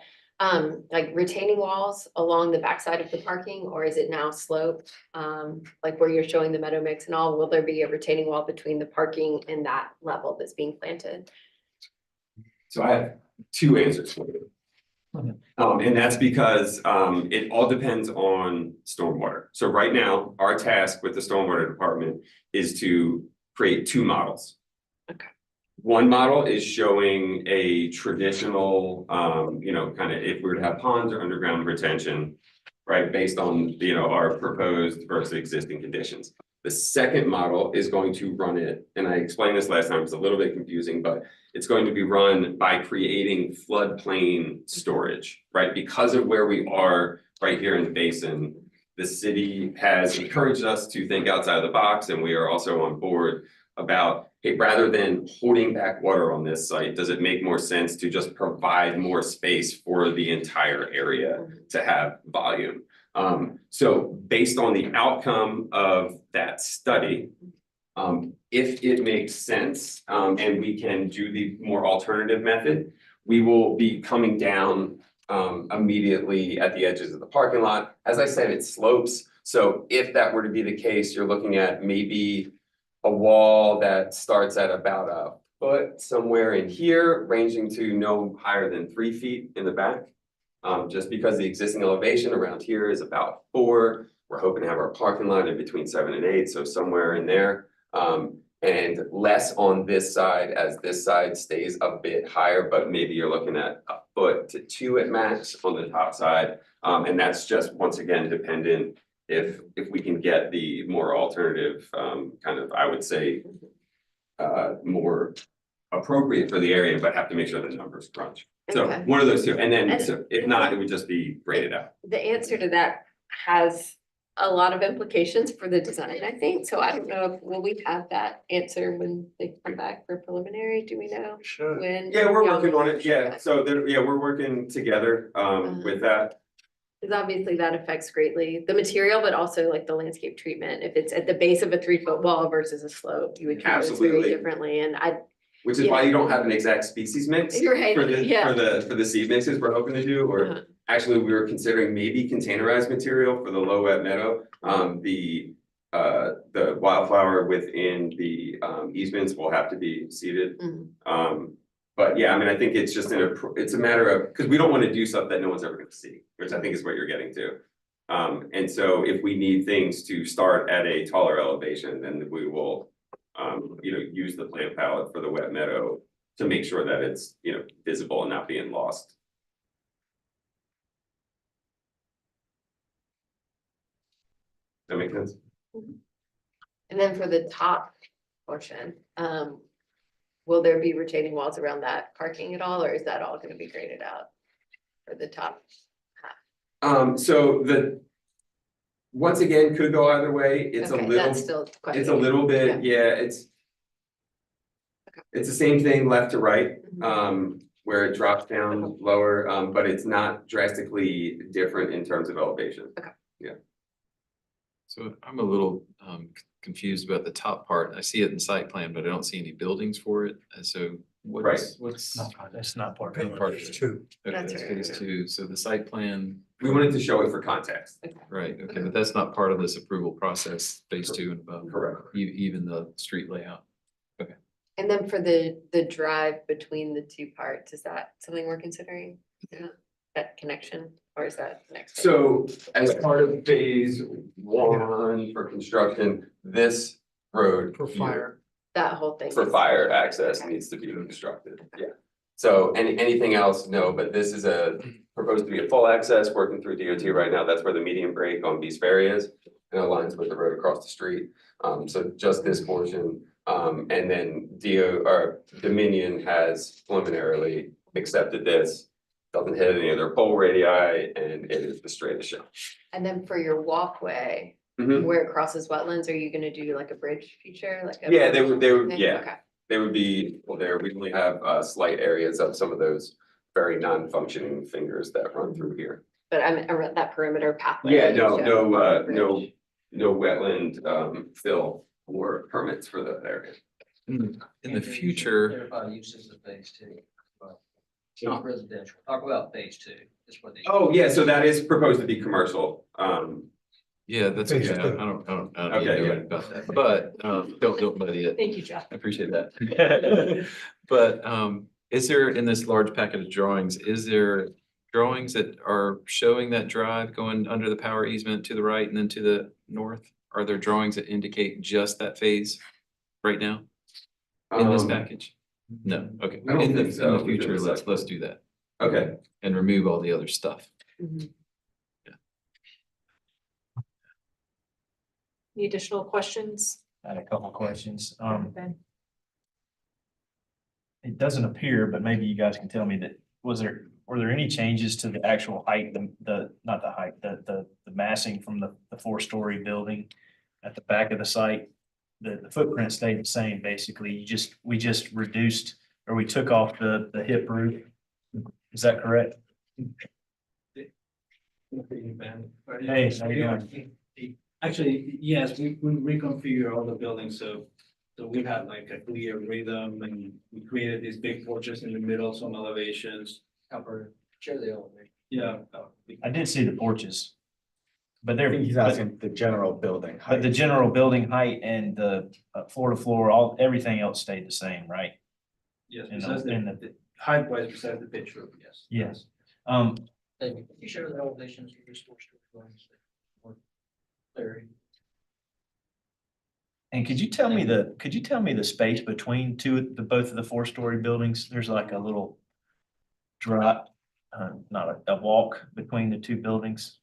S5: like retaining walls along the backside of the parking, or is it now sloped? Like where you're showing the meadow mix and all, will there be a retaining wall between the parking and that level that's being planted?
S11: So I have two answers for you. And that's because it all depends on stormwater. So right now, our task with the stormwater department is to create two models.
S5: Okay.
S11: One model is showing a traditional, kind of if we were to have ponds or underground retention, right, based on, our proposed versus existing conditions. The second model is going to run it, and I explained this last time, it's a little bit confusing, but it's going to be run by creating floodplain storage, right? Because of where we are right here in the basin, the city has encouraged us to think outside of the box, and we are also on board about, hey, rather than holding back water on this site, does it make more sense to just provide more space for the entire area to have volume? So based on the outcome of that study, if it makes sense, and we can do the more alternative method, we will be coming down immediately at the edges of the parking lot. As I said, it slopes. So if that were to be the case, you're looking at maybe a wall that starts at about a foot somewhere in here, ranging to no higher than 3 feet in the back. Just because the existing elevation around here is about 4. We're hoping to have our parking lot in between 7 and 8, so somewhere in there. And less on this side, as this side stays a bit higher, but maybe you're looking at 1 foot to 2 at max on the top side. And that's just, once again, dependent if we can get the more alternative, kind of, I would say, more appropriate for the area, but have to make sure the numbers crunch. So
S5: Okay.
S11: one of those two, and then so if not, it would just be graded out.
S5: The answer to that has a lot of implications for the design, I think. So I don't know if, will we have that answer when they come back for preliminary? Do we know
S3: Sure.
S5: when?
S11: Yeah, we're
S5: y'all
S11: working on it,
S5: will-
S11: yeah, so there, yeah, we're working together with that.
S5: Because obviously that affects greatly the material, but also like the landscape treatment. If it's at the base of a 3-foot wall versus a slope, you would treat those very
S11: Absolutely.
S5: differently. And
S11: Which is why you don't have an exact species mix
S5: You're right,
S11: for the,
S5: yeah.
S11: for the seed mixes we're hoping to do, or
S5: Uh-huh.
S11: actually, we were considering maybe containerized material for the low wet meadow. The wildflower within the easements will have to be seeded.
S5: Mhm.
S11: But yeah, I mean, I think it's just it's a matter of, because we don't want to do stuff that no one's ever gonna see, which I think is what you're getting to. And so if we need things to start at a taller elevation, then we will use the plant palette for the wet meadow to make sure that it's, visible and not being lost. That make sense?
S5: And then for the top portion, will there be retaining walls around that parking at all, or is that all gonna be graded out for the top?
S11: So once again, could go either way. It's a
S5: Okay,
S11: little,
S5: that's still
S11: it's a
S5: questionable.
S11: little bit, yeah, it's the same thing left to right, where it drops down lower, but it's not drastically different in terms of elevation.
S8: So I'm a little confused about the top part. I see it in the site plan, but I don't see any buildings for it. And so what's
S4: That's not part
S8: Not
S4: of it.
S8: part of
S3: Phase
S8: it.
S3: 2.
S8: Okay,
S5: That's
S8: that's
S5: right.
S8: phase 2. So the site plan,
S11: We wanted to show it for context.
S8: right, okay, but that's not part of this approval process, phase 2 and above.
S11: Correct.
S8: Even the street layout.
S5: And then for the drive between the two parts, is that something we're considering? Yeah, that connection, or is that next? phase?
S11: So as part of phase 1 for construction, this road
S3: For
S11: here
S3: fire.
S5: That whole thing.
S11: for
S5: is-
S11: fire access needs to be constructed, yeah. So anything else, no, but this is proposed to be a full access, working through DOT right now, that's where the median break on Beast Ferry is. And aligns with the road across the street, so just this portion, and then Dominion has preliminarily accepted this. Doesn't hit any of their pole radii, and it is the straightest shot.
S5: And then for your walkway,
S11: Mhm.
S5: where it crosses wetlands, are you gonna do like a bridge feature, like? a-
S11: Yeah, they would, yeah.
S5: Okay.
S11: They would be, well, there, we only have slight areas of some of those very non-functioning fingers that run through here.
S5: But I'm around that perimeter pathway.
S11: Yeah,
S5: that you showed
S11: no,
S5: on the
S11: no,
S5: bridge.
S11: no wetland, fill or permits for the area.
S8: In the future,
S9: Clarify uses of phase two. It's not residential. Talk about phase two. That's what they.
S11: Oh, yeah, so that is proposed to be commercial.
S8: yeah, that's
S3: Phase
S8: okay. I
S3: two.
S8: don't
S11: Okay,
S8: know
S11: yeah.
S8: about that, but, don't buddy it.
S2: Thank you, Jeff.
S8: I appreciate that. But is there, in this large packet of drawings, is there drawings that are showing that drive going under the power easement to the right and then to the north? Are there drawings that indicate just that phase right now in this package? No, okay.
S11: I don't
S8: In the,
S11: think so.
S8: in the future, let's do that
S11: Okay,
S8: and remove all the other stuff.
S5: Mhm.
S2: Any additional questions?
S4: I had a couple questions.
S2: Ben?
S4: It doesn't appear, but maybe you guys can tell me that, were there any changes to the actual height, not the height, the massing from the four-story building at the back of the site? The footprint stayed the same, basically. We just reduced, or we took off the hip roof. Is that correct? Hey, how you doing?
S12: Actually, yes, we reconfigure all the buildings, so we had like a clear rhythm and we created these big porches in the middle, some elevations.
S9: Cover, share the elevator.
S12: Yeah.
S4: I did see the porches. But they're,
S14: He's asking the general building.
S4: but the general building height and the floor to floor, everything else stayed the same, right?
S12: Yes,
S4: In the-
S12: besides
S4: in
S12: the height wise, besides the pitch roof, yes.
S4: Yes.
S9: David, can you share the elevations of this four-story dwelling? More clarity.
S4: And could you tell me the space between both of the four-story buildings? There's like a little drop, not a walk between the two buildings.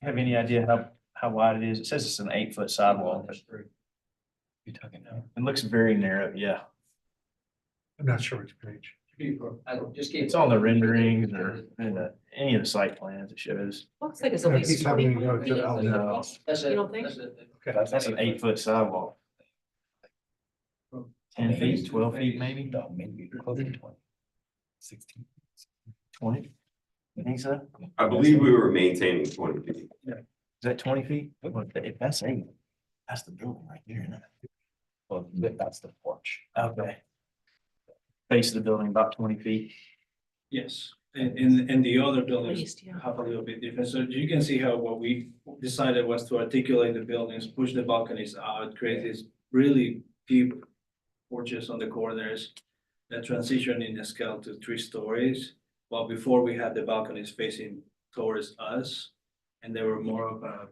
S4: Have any idea how wide it is? It says it's an 8-foot sidewalk. But you're talking now. It looks very narrow, yeah.
S3: I'm not sure which page.
S9: I don't, just keep.
S4: It's on the renderings or in any of the site plans it shows.
S2: Looks like it's at
S3: No,
S2: least
S3: he's having
S2: 20.
S3: to go to the elevator.
S4: No,
S9: That's it.
S2: You don't think?
S9: That's it.
S3: Okay.
S4: that's an 8-foot sidewalk. 10 feet, 12 feet, maybe?
S14: No, maybe closer to 20. 16.
S4: 20? You think so?
S11: I believe we were maintaining 20 feet.
S4: Is that 20 feet? If that's 8, that's the building right there, isn't it?
S14: Well, that's the porch.
S4: Okay. Base of the building about 20 feet.
S12: Yes, and the other buildings
S2: Least, yeah.
S12: have a little bit different. So you can see how what we decided was to articulate the buildings, push the balconies out, create these really deep porches on the corners that transition in a scale to 3 stories. While before we had the balconies facing towards us, and they were more of a,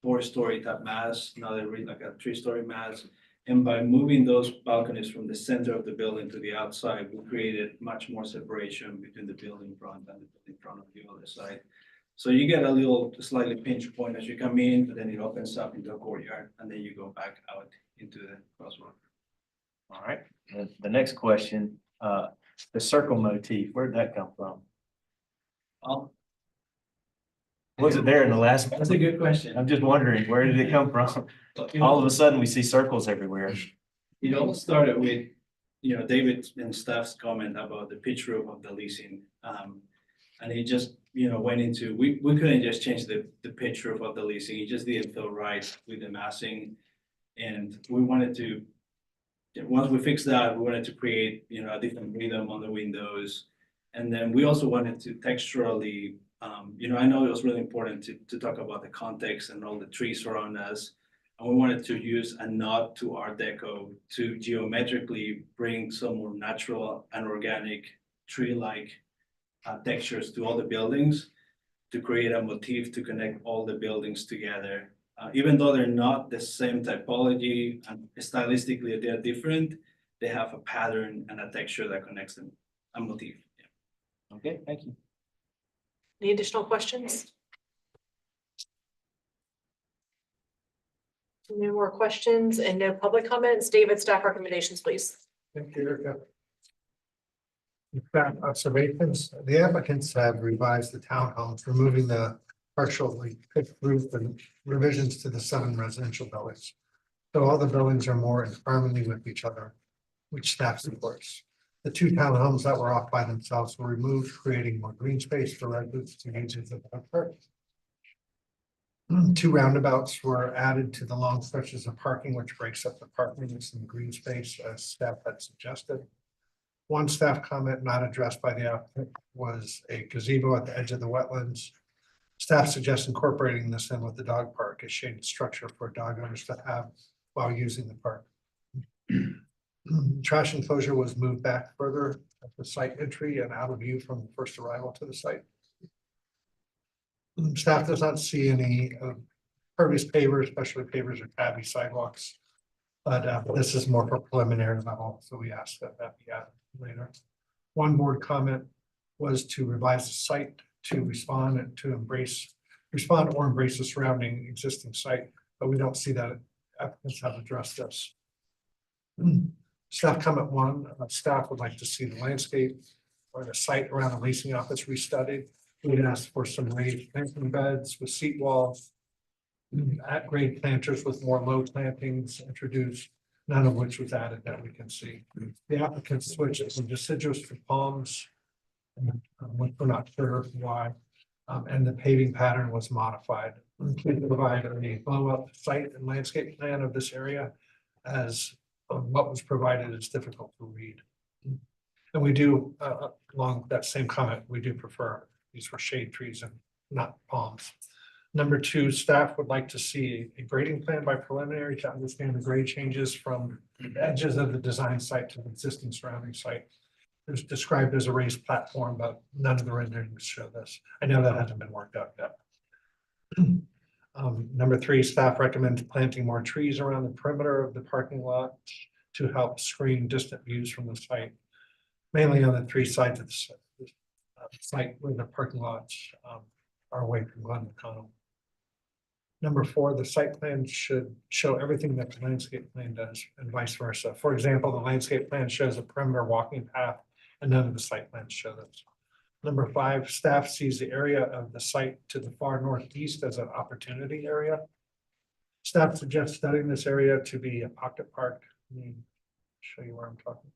S12: 4-story type mass. Now they're really like a 3-story mass. And by moving those balconies from the center of the building to the outside, we created much more separation between the building front and the building front of the other side. So you get a little slightly pinch point as you come in, but then it opens up into a courtyard, and then you go back out into the crosswalk.
S4: All right. The next question, the circle motif, where'd that come from?
S12: Oh,
S4: Was it there in the last?
S12: that's a good question.
S4: I'm just wondering, where did it come from? All of a sudden, we see circles everywhere.
S12: It all started with, David and staff's comment about the pitch roof of the leasing. And he just, went into, we couldn't just change the pitch roof of the leasing. It just didn't feel right with the massing. And we wanted to, once we fixed that, we wanted to create, a different rhythm on the windows. And then we also wanted to texturally, I know it was really important to talk about the context and all the trees around us. And we wanted to use a nod to Art Deco to geometrically bring some more natural and organic tree-like textures to all the buildings to create a motif to connect all the buildings together. Even though they're not the same typology and stylistically they're different, they have a pattern and a texture that connects them, a motif. Yeah.
S4: Okay, thank you.
S2: Any additional questions? No more questions and no public comments. David, staff recommendations, please.
S3: Thank you, Erica. Staff observations, the applicants have revised the townhomes, removing the partially pitched roof and revisions to the 7 residential buildings. So all the buildings are more in harmony with each other, which staff supports. The two townhomes that were off by themselves were removed, creating more green space for residents to use as a park. Two roundabouts were added to the long stretches of parking, which breaks up the parking and some green space as staff had suggested. One staff comment not addressed by the applicant was a gazebo at the edge of the wetlands. Staff suggests incorporating this in with the dog park, a shaded structure for dog owners to have while using the park. Trash enclosure was moved back further at the site entry and out of view from the first arrival to the site. Staff does not see any pervious pavers, especially pavers or tabby sidewalks. But this is more for preliminary level, so we ask that that be added later. One board comment was to revise the site to respond and to respond or embrace the surrounding existing site, but we don't see that applicants have addressed this. Staff comment one, staff would like to see the landscape or the site around the leasing office restudied. We'd ask for some raised planting beds with seat walls, at grade planters with more low plantings introduced, none of which was added that we can see. The applicant switched from deciduous to palms, which we're not sure why, and the paving pattern was modified. Please provide a blow up site and landscape plan of this area, as what was provided is difficult to read. And we do, along that same comment, we do prefer these for shade trees and not palms. Number two, staff would like to see a grading plan by preliminary to understand the grade changes from the edges of the design site to the existing surrounding site. It was described as a raised platform, but none of the renderings show this. I know that hasn't been worked out yet. Number three, staff recommends planting more trees around the perimeter of the parking lot to help screen distant views from the site, mainly on the three sides of the site where the parking lots are away from Glen McConnell. Number four, the site plan should show everything that the landscape plan does and vice versa. For example, the landscape plan shows a perimeter walking path and none of the site plans show this. Number five, staff sees the area of the site to the far northeast as an opportunity area. Staff suggests studying this area to be a pocket park. Let me show you where I'm talking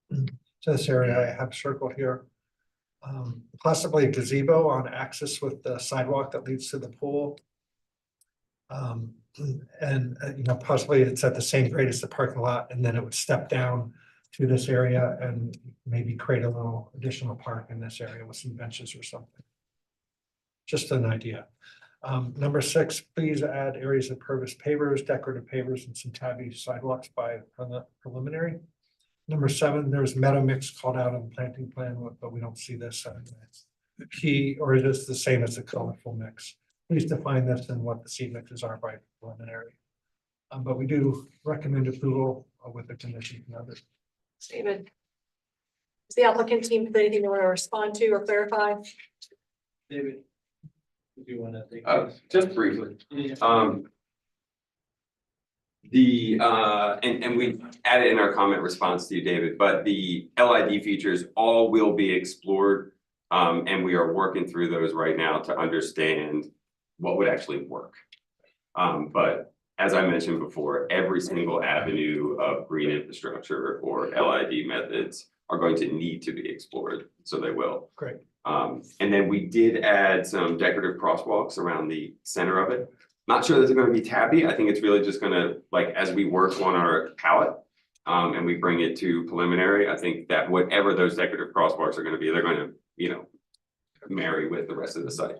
S3: about. So this area I have circled here. Possibly a gazebo on axis with the sidewalk that leads to the pool. Possibly it's at the same grade as the parking lot, and then it would step down to this area and maybe create a little additional park in this area with some benches or something. Just an idea. Number six, please add areas of pervious pavers, decorative pavers, and some tabby sidewalks by preliminary. Number seven, there's meadow mix called out on the planting plan, but we don't see this. The key, or it is the same as the colorful mix. Please define this and what the seed mixes are by preliminary. But we do recommend approval with the condition and others.
S2: David. Is the applicant team, have anything they want to respond to or clarify?
S12: David, do you want to take?
S11: Just briefly.
S12: Yeah.
S11: And we added in our comment response to you, David, but the LID features all will be explored. And we are working through those right now to understand what would actually work. But as I mentioned before, every single avenue of green infrastructure or LID methods are going to need to be explored, so they will.
S3: Great.
S11: And then we did add some decorative crosswalks around the center of it. Not sure that they're going to be tabby. I think it's really just going to, like, as we work on our palette and we bring it to preliminary, I think that whatever those decorative crosswalks are going to be, they're going to, marry with the rest of the site.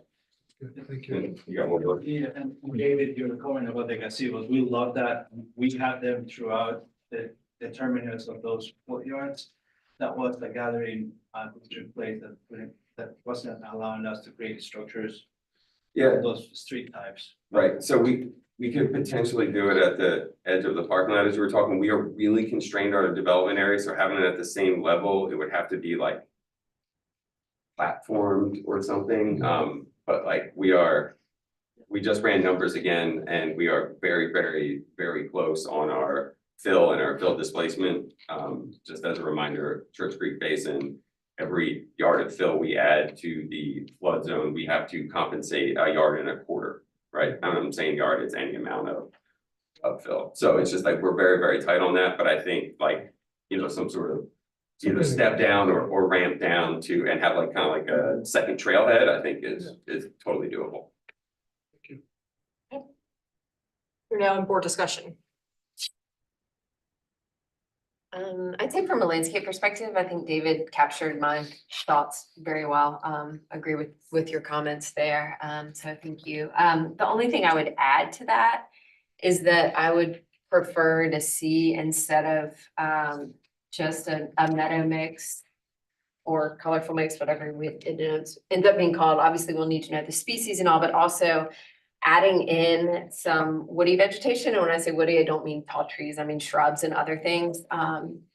S3: Good, thank you.
S11: And you got one more?
S12: Yeah, and David, your comment about the gazebos, we love that. We have them throughout the terminus of those courtyards. That was the gathering place that wasn't allowing us to create structures.
S11: Yeah,
S12: Those street types.
S11: right. So we could potentially do it at the edge of the parking lot as you were talking. We are really constrained on our development area, so having it at the same level, it would have to be like platformed or something. But like we just ran numbers again, and we are very, very, very close on our fill and our fill displacement. Just as a reminder, Church Creek Basin, every yard of fill we add to the flood zone, we have to compensate a yard and a quarter, right? I'm saying yard, it's any amount of of fill. So it's just like, we're very, very tight on that, but I think like, some sort of either step down or ramp down to, and have like, kind of like a second trailhead, I think is totally doable.
S2: We're now in board discussion.
S5: I'd say from a landscape perspective, I think David captured my thoughts very well. Agree with your comments there. So thank you. The only thing I would add to that is that I would prefer to see, instead of just a meadow mix or colorful mix, whatever it ends up being called. Obviously, we'll need to know the species and all, but also adding in some woody vegetation. And when I say woody, I don't mean tall trees, I mean shrubs and other things,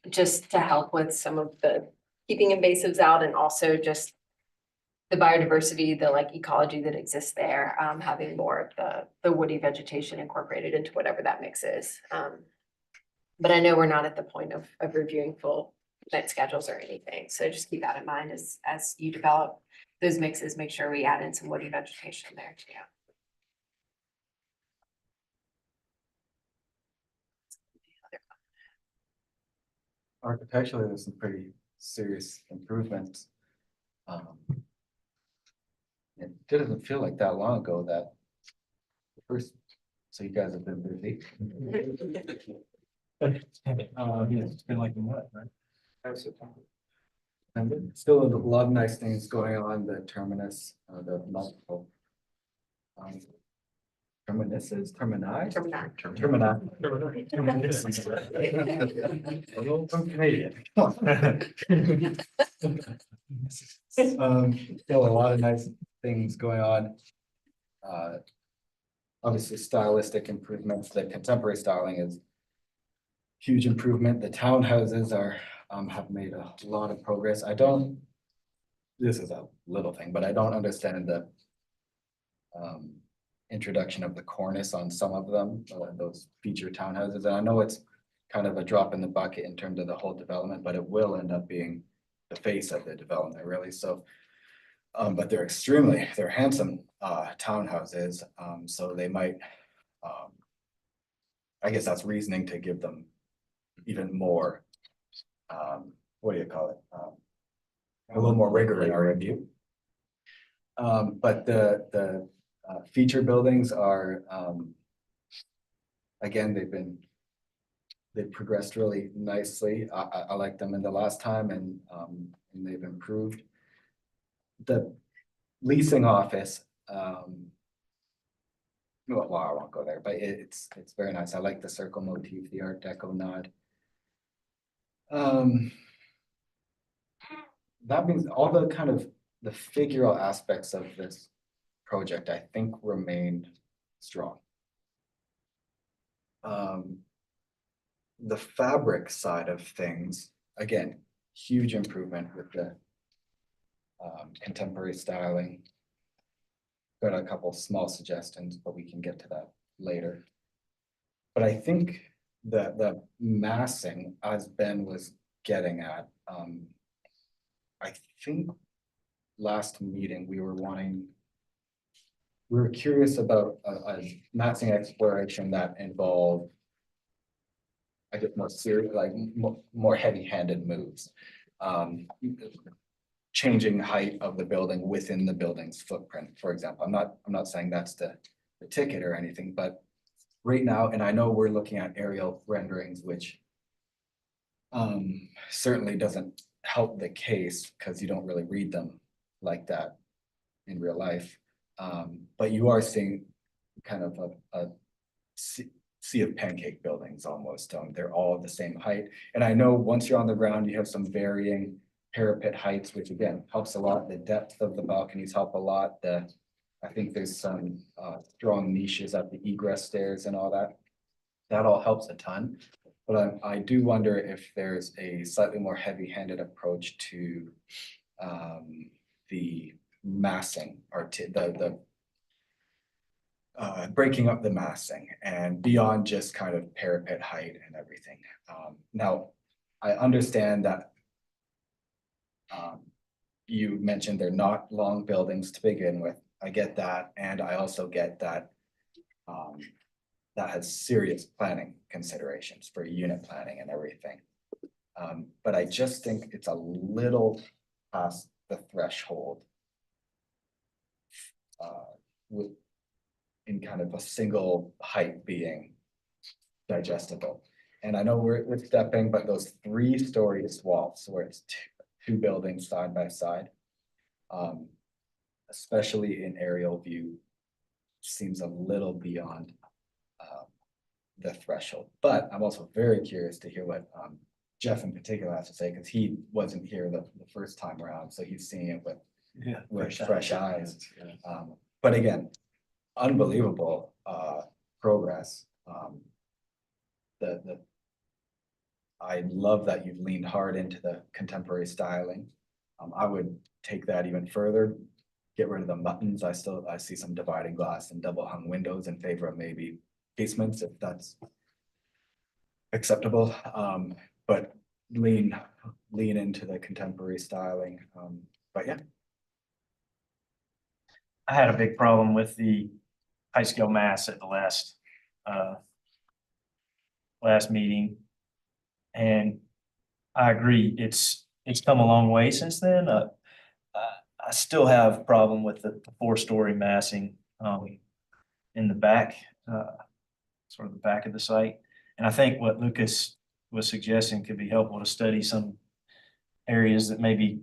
S5: just to help with some of the keeping invasives out, and also just the biodiversity, the like ecology that exists there, having more of the woody vegetation incorporated into whatever that mix is. But I know we're not at the point of reviewing full night schedules or anything, so just keep that in mind as you develop those mixes. Make sure we add in some woody vegetation there too.
S14: Architecturally, there's some pretty serious improvements. It didn't feel like that long ago that the first, so you guys have been busy. It's been like a month, right? And still a lot of nice things going on, the terminus, the multiple. Terminuses, termini? I'm Canadian. Still a lot of nice things going on. Obviously stylistic improvements, the contemporary styling is huge improvement. The townhouses have made a lot of progress. This is a little thing, but I don't understand the introduction of the cornice on some of them, those feature townhouses. And I know it's kind of a drop in the bucket in terms of the whole development, but it will end up being the face of the development, really. So, but they're handsome townhouses. So they might, I guess that's reasoning to give them even more, what do you call it? A little more rigor in our review. But the feature buildings are, again, they've progressed really nicely. I like them in the last time, and they've improved. The leasing office, well, I won't go there, but it's very nice. I like the circle motif, the Art Deco nod. That means all the kind of the figural aspects of this project, I think, remained strong. The fabric side of things, again, huge improvement with the contemporary styling. Got a couple small suggestions, but we can get to that later. But I think the massing, as Ben was getting at, I think last meeting we were curious about a massing exploration that involved, I guess, more serious, like more heavy-handed moves. Changing height of the building within the building's footprint, for example. I'm not saying that's the ticket or anything, but right now, and I know we're looking at aerial renderings, which certainly doesn't help the case because you don't really read them like that in real life. But you are seeing kind of a sea of pancake buildings almost. They're all the same height. And I know once you're on the ground, you have some varying parapet heights, which again helps a lot. The depth of the balconies help a lot. I think there's some strong niches at the egress stairs and all that. That all helps a ton. But I do wonder if there's a slightly more heavy-handed approach to the massing, or the breaking up the massing and beyond just kind of parapet height and everything. Now, I understand that you mentioned they're not long buildings to begin with. I get that, and I also get that that has serious planning considerations for unit planning and everything. But I just think it's a little past the threshold. With, in kind of a single height being digestible. And I know we're stepping, but those 3-story swaps where it's two buildings side by side. Especially in aerial view, seems a little beyond the threshold. But I'm also very curious to hear what Jeff in particular has to say, because he wasn't here the first time around, so he's seeing it with fresh eyes. But again, unbelievable progress. I love that you've leaned hard into the contemporary styling. I would take that even further, get rid of the buttons. I see some dividing glass and double hung windows in favor of maybe casements, if that's acceptable. But lean into the contemporary styling. But yeah.
S4: I had a big problem with the high scale mass at the last meeting. And I agree, it's come a long way since then. I still have a problem with the 4-story massing in the back, sort of the back of the site. And I think what Lucas was suggesting could be helpful to study some areas that maybe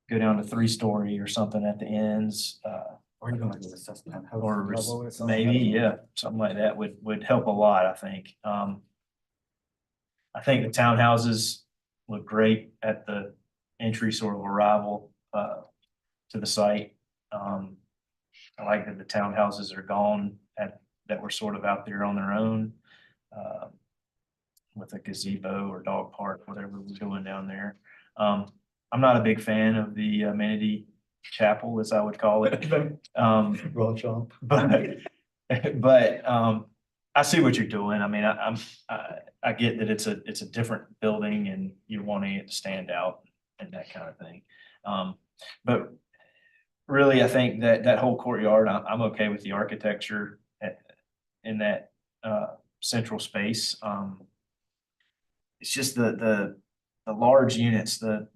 S4: go down to 3-story or something at the ends.
S14: Or even like a assessment.
S4: Or maybe, yeah, something like that would help a lot, I think. I think the townhouses look great at the entry sort of arrival to the site. I like that the townhouses are gone that were sort of out there on their own with a gazebo or dog park, whatever we're doing down there. I'm not a big fan of the amenity chapel, as I would call it.
S14: Well, John.
S4: But I see what you're doing. I mean, I get that it's a different building and you're wanting it to stand out and that kind of thing. But really, I think that whole courtyard, I'm okay with the architecture in that central space. It's just the large units, the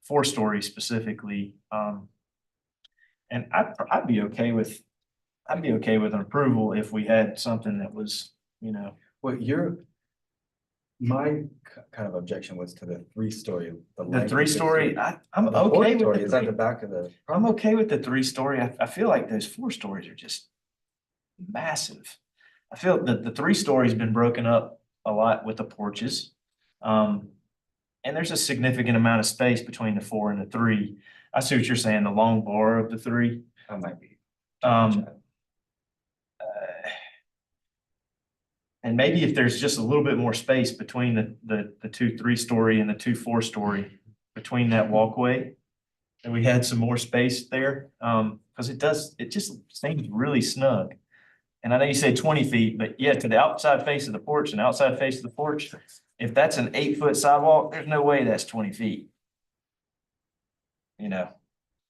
S4: 4-story specifically. And I'd be okay with an approval if we had something that was,
S14: Well, my kind of objection was to the 3-story.
S4: the 3-story. I'm
S14: The
S4: okay with
S14: 4-story
S4: the
S14: is at the
S4: 3.
S14: back of the.
S4: I'm okay with the 3-story. I feel like those 4 stories are just massive. I feel that the 3-story's been broken up a lot with the porches. And there's a significant amount of space between the 4 and the 3. I see what you're saying, the long bar of the 3.
S14: That might be.
S4: And maybe if there's just a little bit more space between the 2 3-story and the 2 4-story between that walkway, and we had some more space there, because it just seems really snug. And I know you said 20 feet, but yeah, to the outside face of the porch and outside face of the porch, if that's an 8-foot sidewalk, there's no way that's 20 feet.
S8: Yeah.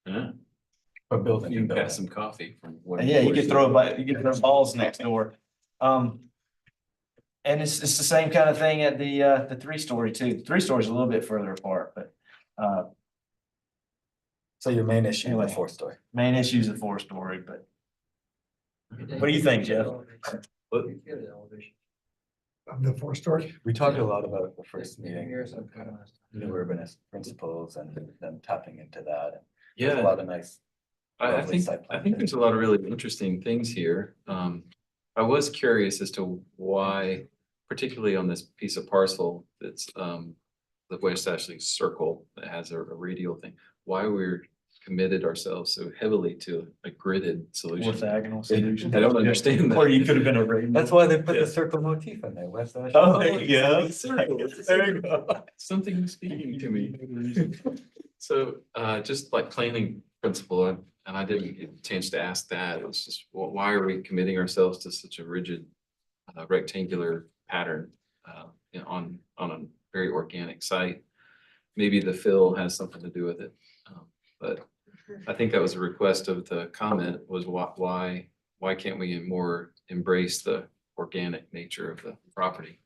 S14: A building.
S8: You can pass some coffee from. one
S4: Yeah, you
S8: porch
S4: could
S8: to
S4: throw balls next door. And it's the same kind of thing at the 3-story too. The 3-story is a little bit further apart, but
S14: So your main issue is
S4: Anyway.
S14: the 4-story.
S4: main issue is the 4-story, but what do you think, Jeff?
S3: Of the 4-story?
S14: We talked a lot about it the first meeting, kind of new urbanist principles and then tapping into that. There's a
S8: Yeah,
S14: lot of nice.
S8: I
S14: lovely
S8: think,
S14: site
S8: I
S14: plan
S8: think there's a lot of really interesting things here. I was curious as to why, particularly on this piece of parcel, that's the West Ashley Circle that has a radial thing, why we're committed ourselves so heavily to a gridded solution.
S4: Orthogonal solution.
S8: I don't understand that.
S4: Or you could have been a radius.
S14: That's why they put the circle motif in there, West Ashley.
S4: Oh, there you go.
S8: There you go. Something speaking to me. So, just like planning principle, and I didn't get a chance to ask that, it was just, why are we committing ourselves to such a rigid rectangular pattern on a very organic site? Maybe the fill has something to do with it. But I think that was a request of the comment was why can't we more embrace the organic nature of the property.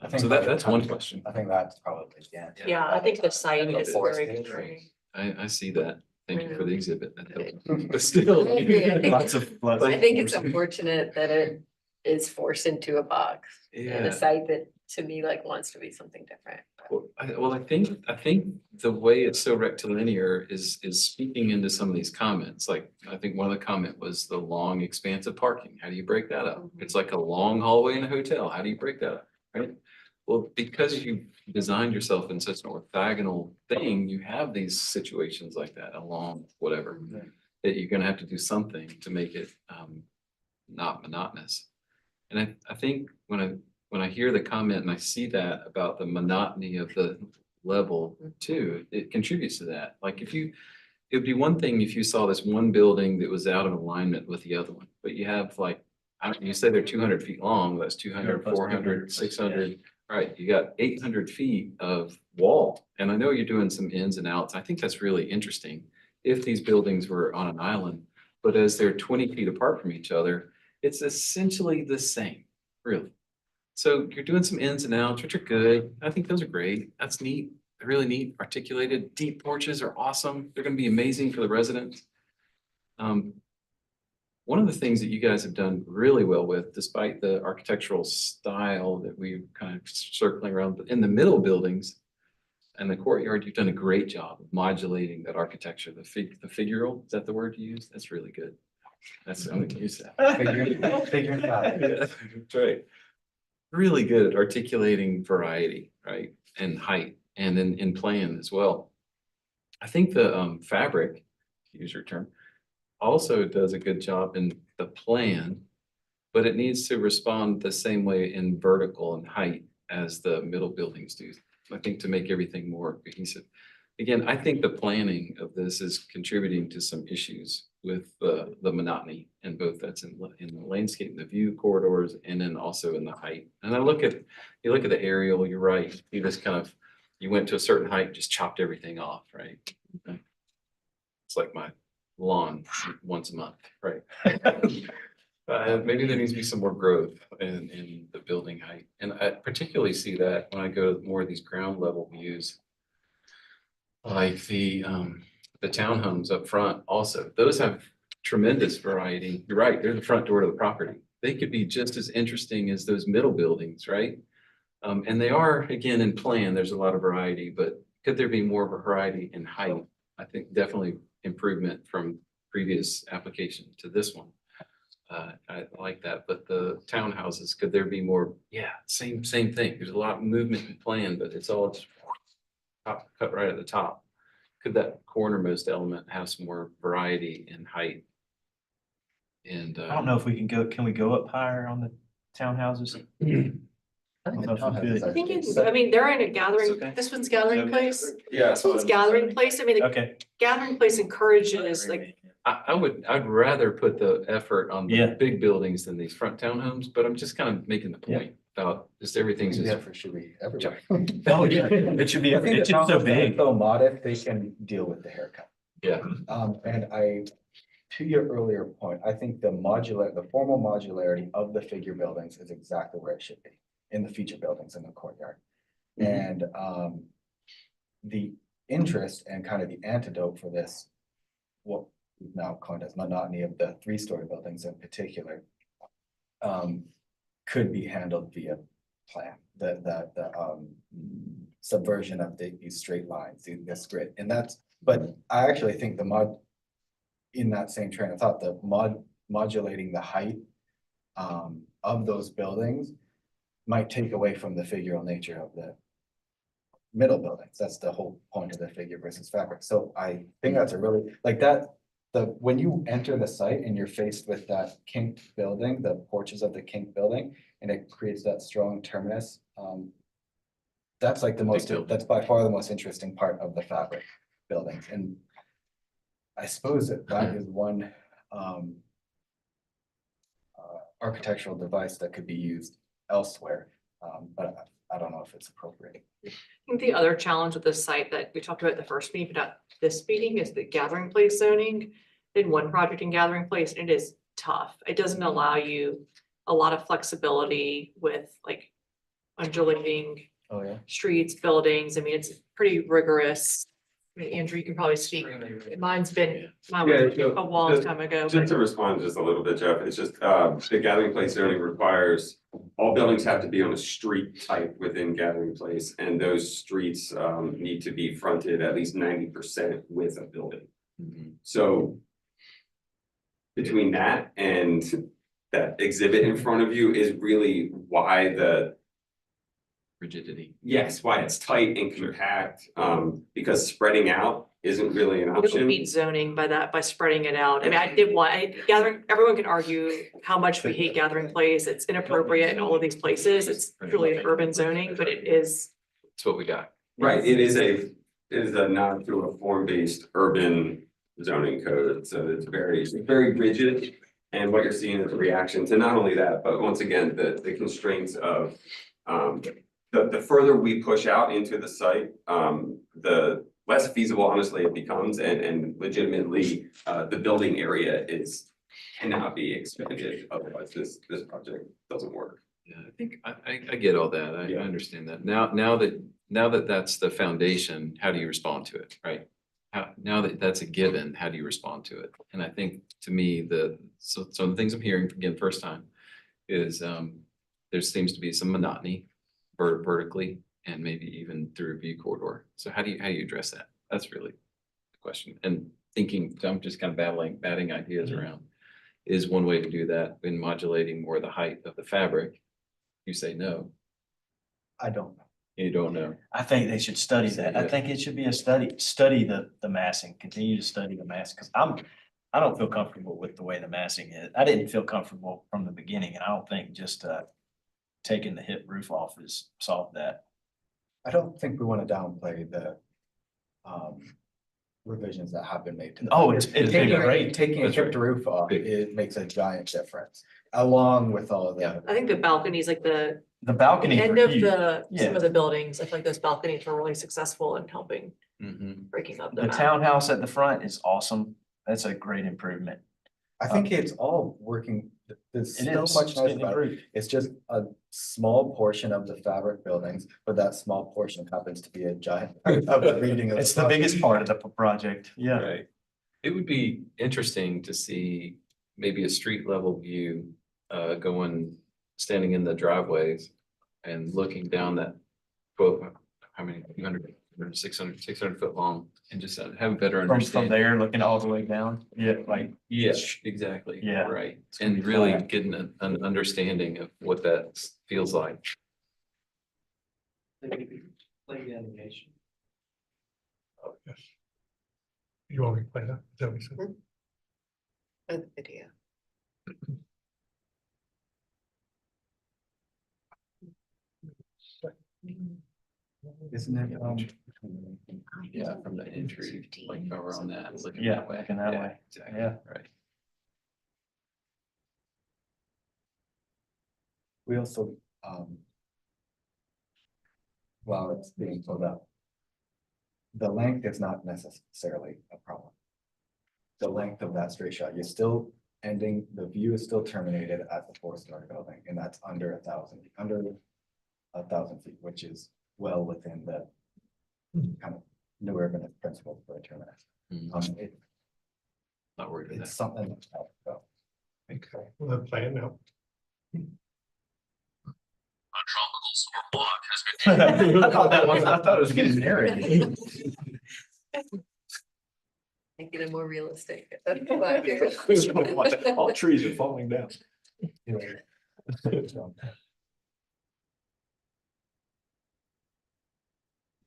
S14: I think
S8: So that's one question.
S14: I think that's probably, yeah.
S2: Yeah, I think the site is very
S14: Right.
S2: concerning.
S8: I see that. Thank you for the exhibit. That helped.
S5: I
S8: But still.
S5: agree. I think-
S4: Lots of.
S5: I think it's unfortunate that it is forced into a box in
S8: Yeah.
S5: a site that to me like wants to be something different.
S8: Well, I think the way it's so rectilinear is speaking into some of these comments. Like, I think one of the comment was the long expansive parking. How do you break that up? It's like a long hallway in a hotel. How do you break that up? Right? Well, because you designed yourself in such an orthogonal thing, you have these situations like that along whatever. That you're gonna have to do something to make it not monotonous. And I think when I hear the comment and I see that about the monotony of the level too, it contributes to that. Like it would be one thing if you saw this one building that was out of alignment with the other one, but you have like, you say they're 200 feet long, that's 200, 400, 600, right? You got 800 feet of wall. And I know you're doing some ins and outs. I think that's really interesting if these buildings were on an island, but as they're 20 feet apart from each other, it's essentially the same, really. So you're doing some ins and outs, which are good. I think those are great. That's neat. They're really neat, articulated. Deep porches are awesome. They're gonna be amazing for the residents. One of the things that you guys have done really well with, despite the architectural style that we've kind of circling around, but in the middle buildings and the courtyard, you've done a great job of modulating that architecture, the figural, is that the word you use? That's really good. I'm gonna use that.
S14: Figuring it out.
S8: Yeah, that's right. Really good at articulating variety, right? And height and then in plan as well. I think the fabric, to use your term, also does a good job in the plan, but it needs to respond the same way in vertical and height as the middle buildings do. I think to make everything more cohesive. Again, I think the planning of this is contributing to some issues with the monotony and both that's in the landscape, the view corridors, and then also in the height. And you look at the aerial, you're right. You just you went to a certain height, just chopped everything off, right? It's like my lawn once a month, right? Maybe there needs to be some more growth in the building height. And I particularly see that when I go to more of these ground level views. Like the townhomes up front also, those have tremendous variety. You're right, they're the front door to the property. They could be just as interesting as those middle buildings, right? And they are, again, in plan, there's a lot of variety, but could there be more of a variety in height? I think definitely improvement from previous application to this one. I like that, but the townhouses, could there be more? Yeah, same thing. There's a lot of movement and plan, but it's all just cut right at the top. Could that cornermost element have some more variety in height? And
S4: I don't know if we can we go up higher on the townhouses?
S14: I think the
S4: I don't know if we
S14: townhouses
S4: could.
S14: are
S2: I think,
S14: good.
S2: I mean, they're in a
S8: It's
S2: gathering,
S8: okay.
S2: this one's gathering
S4: Okay.
S2: place.
S8: yeah,
S2: This one's gathering place. I mean, the
S4: Okay.
S2: gathering place encourages like,
S8: I'd rather put the effort on the
S4: Yeah.
S8: big buildings than these front townhomes, but I'm just kind of making the point about just everything's
S14: The
S8: just.
S14: effort should be everywhere.
S4: Oh, yeah, it should be,
S14: I think
S4: it's
S14: the
S4: just so
S14: townhomes are
S4: big.
S14: so modest, they can deal with the haircut.
S8: Yeah,
S14: And to your earlier point, I think the formal modularity of the figure buildings is exactly where it should be, in the feature buildings in the courtyard. And the interest and kind of the antidote for this, what we've now coined as monotony of the 3-story buildings in particular, could be handled via plan, the subversion of these straight lines, this grid, and but I actually think in that same train of thought, the modulating the height of those buildings might take away from the figural nature of the middle buildings. That's the whole point of the figure versus fabric. So I think that's a really, like that, when you enter the site and you're faced with that kinked building, the porches of the kinked building, and it creates that strong terminus, that's like that's by far the most interesting part of the fabric buildings. And I suppose that is one architectural device that could be used elsewhere, but I don't know if it's appropriate.
S2: I think the other challenge with this site that we talked about at the first meeting, but not this meeting, is the gathering place zoning. In one project in gathering place, and it is tough. It doesn't allow you a lot of flexibility with like undulating
S4: Oh, yeah.
S2: streets, buildings. I mean, it's pretty rigorous. I mean, Andrew, you can probably speak. Mine was a long time ago.
S11: Just to respond just a little bit, Jeff, it's just, the gathering place zoning requires all buildings have to be on a street type within gathering place, and those streets, need to be fronted at least 90% with a building. So between that and that exhibit in front of you is really why
S8: Rigidity.
S11: yes, why it's tight and compact, because spreading out isn't really an
S2: You don't
S11: option.
S2: meet zoning by that, by spreading it out. I mean, gathering, everyone can argue how much we hate gathering place. It's inappropriate in all of these places. It's truly an urban zoning, but it is.
S8: It's what we got.
S11: Right, it is a nod to a form-based urban zoning code, so it's very rigid. And what you're seeing is a reaction to not only that, but once again, the constraints of, the further we push out into the site, the less feasible honestly it becomes, and legitimately, the building area cannot be expanded, otherwise this project doesn't work.
S8: Yeah, I think I get all that. I understand that. Now that that's the foundation, how do you respond to it, right? Now that that's a given, how do you respond to it? And I think to me, some of the things I'm hearing again, first time, is there seems to be some monotony vertically and maybe even through a view corridor. So how do you address that? That's really the question. And thinking, I'm just kind of batting ideas around, is one way to do that in modulating more the height of the fabric. You say no.
S14: I don't know.
S8: You don't know.
S4: I think they should study that. I think it should be a study the massing, continue to study the massing, because I don't feel comfortable with the way the massing is. I didn't feel comfortable from the beginning, and I don't think just taking the hip roof off has solved that.
S14: I don't think we want to downplay the revisions that have been made to the.
S4: Oh, it's been great.
S14: Taking a
S8: That's
S14: chipped roof off, it makes a giant difference, along with all of the.
S2: I think the balconies, like the
S4: balcony.
S2: end of some of the buildings, I feel like those balconies were really successful in helping breaking up
S4: The
S2: the map.
S4: townhouse at the front is awesome. That's a great improvement.
S14: I think it's all working, there's so
S4: is.
S14: much
S4: It's
S14: nice
S4: getting
S14: about it.
S4: improved.
S14: It's just a small portion of the fabric buildings, but that small portion happens to be a giant part of the reading of.
S4: It's the biggest part of the project. Yeah.
S8: Right. It would be interesting to see maybe a street level view, standing in the driveways and looking down that, how many, 600 foot long, and just have a better
S4: From
S8: understanding.
S4: there, looking all the way down. Yeah, like.
S8: Yes, exactly.
S4: Yeah.
S8: Right.
S4: gonna
S8: And
S4: be
S8: really
S4: flat.
S8: getting an understanding of what that feels like.
S4: Play the animation.
S3: Oh, yes. You want me to play that? Is that what you said?
S5: Video.
S14: Isn't it,
S8: Yeah, from the entry, like over on that, looking
S4: Yeah,
S8: that way.
S4: looking that
S8: Yeah,
S4: way.
S8: Exactly,
S4: Yeah.
S8: right.
S14: we also, while it's being pulled up, the length is not necessarily a problem. The length of that straight shot, you're still ending, the view is still terminated at the four-story building, and that's under 1,000 feet, which is well within the kind of new urban principles for a terminus.
S8: Not worried about
S14: It's
S8: that.
S14: something. So,
S3: Okay, we'll play it now.
S13: A tropical storm block has been.
S4: I thought it was getting narrated.
S5: Making it more realistic.
S4: All trees are falling down.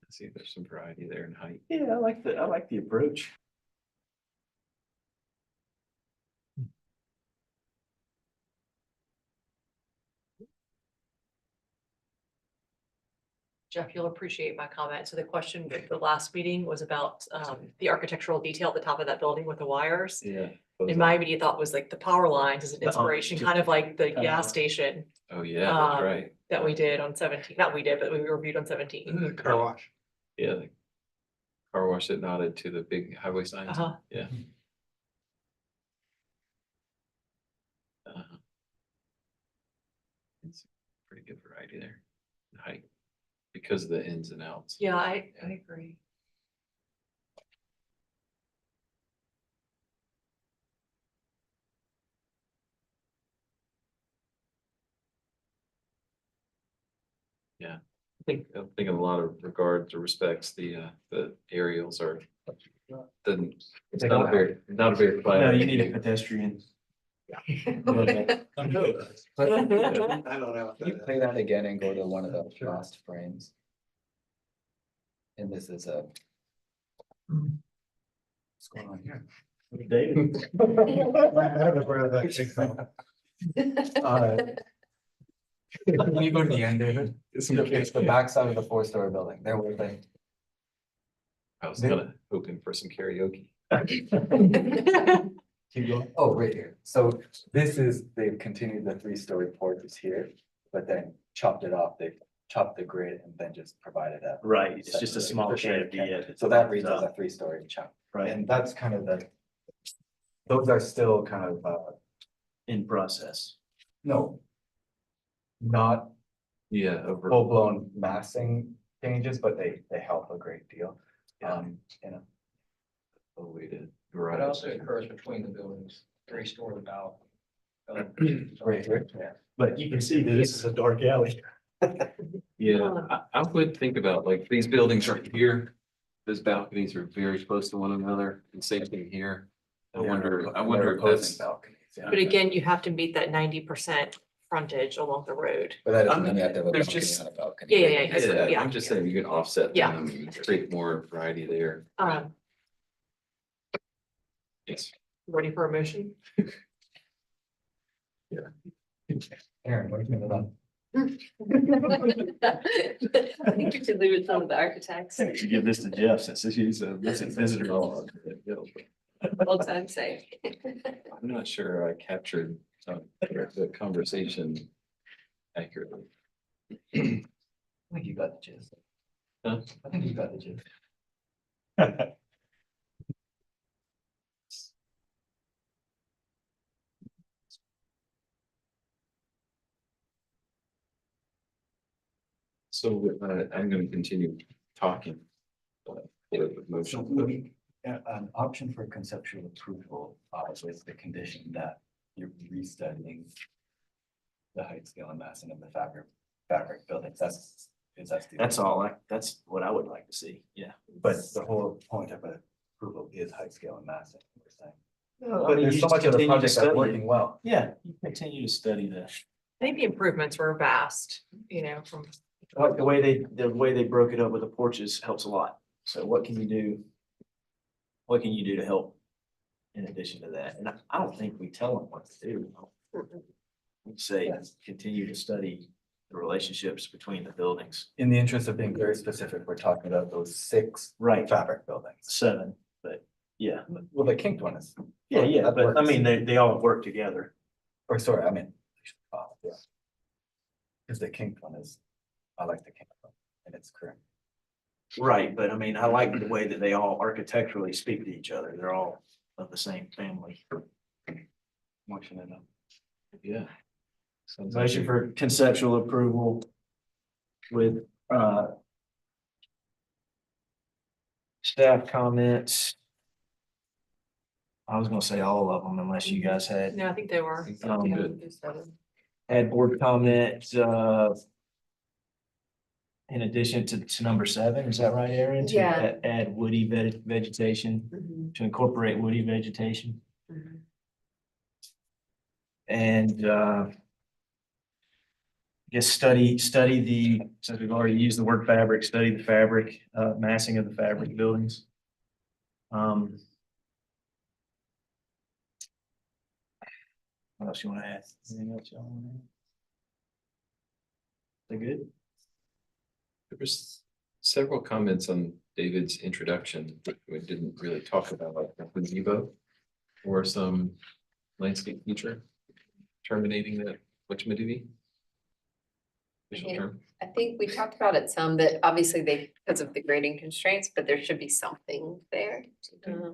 S8: See if there's some variety there in height.
S4: Yeah, I like the approach.
S2: Jeff, you'll appreciate my comment. So the question at the last meeting was about the architectural detail at the top of that building with the wires.
S8: Yeah.
S2: And my immediate thought was like the power lines as an inspiration, kind of like the gas station
S8: Oh, yeah, that's
S2: Um,
S8: right.
S2: that we did on 17. Not we did, but we reviewed on 17.
S3: Car wash.
S8: Yeah. The car wash that nodded to the big highway signs.
S2: Uh-huh.
S8: Yeah. Uh-huh. variety there, the height, because of the ins and outs.
S2: Yeah, I agree.
S8: I think in a lot of regards or respects, the aerials are, it's not a very.
S4: No,
S8: flat
S4: you need a
S8: view.
S4: pedestrian.
S14: I don't know. Can you play that again and go to one of the last frames? And this is a. What's going on here?
S4: David.
S3: I don't know where that came from.
S14: Can you go to the end, David? It's the backside of the 4-story building. There was a.
S8: I was kinda hoping for some karaoke.
S14: Keep going. Oh, right here. So this is, they've continued the 3-story porches here, but then chopped it off. They chopped the grid and then just provided a.
S4: Right, it's just a small shed.
S14: So that reads as a 3-story chunk.
S4: Right,
S14: And that's kind of the. Those are still kind of,
S4: in process.
S14: no. Not
S8: Yeah, over.
S14: full-blown massing changes, but they help a great deal.
S8: Yeah.
S14: You know.
S8: A way to.
S9: It
S8: garage
S9: also
S8: there.
S9: occurs between the buildings, 3-story about.
S14: Right here, yeah.
S4: But you can see that this is a dark alley.
S8: Yeah, I would think about like these buildings right here. Those balconies are very close to one another and same thing here. I wonder
S14: They're
S8: if that's.
S14: opposing balconies, yeah.
S2: But again, you have to meet that 90% frontage along the road.
S14: But that doesn't mean you have to have a
S8: There's
S14: balcony
S8: just-
S14: on a balcony.
S2: Yeah.
S8: Yeah, I'm just saying you can offset
S2: Yeah.
S8: them, and create more variety there. Yes.
S2: Ready for a motion?
S14: Aaron, what do you think about?
S5: I think we should leave it to some of the architects,
S4: I should give this to Jeff since he's a visitor.
S5: old time sake.
S8: I'm not sure I captured the conversation accurately.
S14: I think you got the gist.
S8: Huh?
S14: I think you got the gist.
S8: So I'm gonna continue talking. With
S14: So
S8: motion.
S14: we, an option for conceptual approval, with the condition that you're restudying. The height, scale and massing of the fabric buildings, that's
S4: That's what I would like to see, yeah.
S14: but the whole point of approval is height, scale and massing, we're saying.
S4: I
S14: But
S4: mean,
S14: there's
S4: you
S14: so
S4: just
S14: much of the
S4: continue to
S14: project that's
S4: study it.
S14: working well.
S4: Yeah, you continue to study that.
S2: I think the improvements were vast, from.
S4: I like the way they broke it up with the porches helps a lot. So what can you do? What can you do to help in addition to that? And I don't think we tell them what to do. We say, continue to study the relationships between the buildings.
S14: In the interest of being very specific, we're talking about those 6
S4: Right.
S14: fabric buildings.
S4: 7, but yeah.
S14: Well, the kinked one is.
S4: Yeah,
S14: that
S4: but I
S14: works.
S4: mean, they all work together.
S14: Or sorry, I mean. Yeah. Because the kinked one is, I like the kinked one, and it's correct.
S4: Right, but I mean, I like the way that they all architecturally speak to each other. They're all of the same family.
S14: Motion it up.
S8: Yeah. Sounds like
S4: Motion
S8: you-
S4: for conceptual approval with staff comments. I was gonna say all of them unless you guys had
S2: No, I think they were.
S8: Good.
S4: had board comment in addition to number 7, is that right, Aaron? To
S5: Yeah.
S4: Add woody vegetation,
S5: Mhm,
S4: to incorporate woody vegetation.
S5: mhm.
S4: And I guess study the, since we've already used the word fabric, study the fabric, massing of the fabric buildings. What else you want to add? Anything else y'all want to add? They good?
S8: There was several comments on David's introduction, that we didn't really talk about, like the gazebo. Or some landscape feature terminating that, whatchamajiggy? Official
S5: Yeah.
S8: term.
S5: I think we talked about it some, that obviously because of the grading constraints, but there should be something there.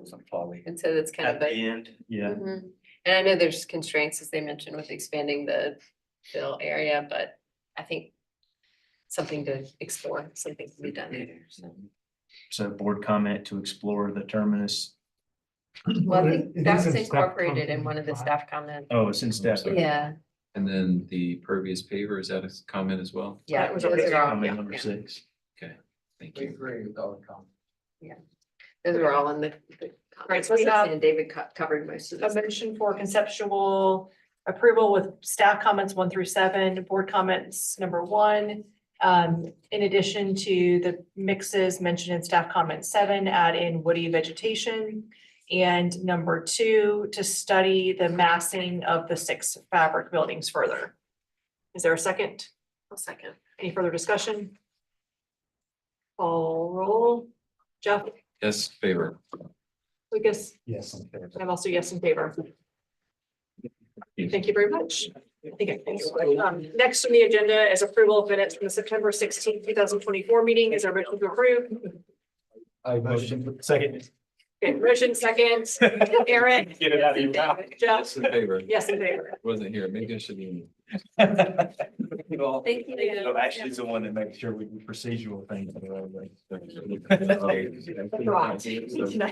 S14: Some folly.
S5: And so that's kind
S4: At
S5: of
S4: the
S5: a.
S4: end, yeah.
S5: Mhm. And I know there's constraints, as they mentioned, with expanding the fill area, but I think something to explore, something to be done there, so.
S4: So board comment to explore the terminus.
S5: Well, I think
S3: It
S5: that
S3: is
S5: was
S3: in staff
S5: incorporated in
S3: comment
S5: one of the
S3: five.
S5: staff comments.
S4: Oh, it's in staff.
S5: Yeah,
S8: And then the pervious paver, is that a comment as well?
S5: yeah.
S2: That was already
S5: those are all-
S4: Comment
S5: yeah,
S4: number
S5: yeah.
S4: 6.
S8: Thank you.
S9: agree with all the comments.
S5: Those were all in the.
S2: Right, so we have-
S5: And David covered most of
S2: A
S5: this.
S2: motion for conceptual approval with staff comments 1 through 7, board comments number 1. In addition to the mixes mentioned in staff comment 7, add in woody vegetation. And number 2, to study the massing of the 6 fabric buildings further. Is there a second? A second. Any further discussion? Call roll. Jeff,
S8: Yes, favor.
S2: Lucas,
S14: Yes.
S2: I'm also yes in favor. Thank you very much. I think next on the agenda is approval of minutes from the September 16th, 2024 meeting. Is there a motion to approve?
S14: I
S4: Motion second.
S2: Okay, motion second. Eric.
S4: Get it out of your mouth.
S2: Jeff,
S8: Yes, in favor.
S2: yes in favor.
S8: Wasn't here. Maybe I should be.
S2: Thank you.
S4: So Ashley's the one that makes sure we do procedural things.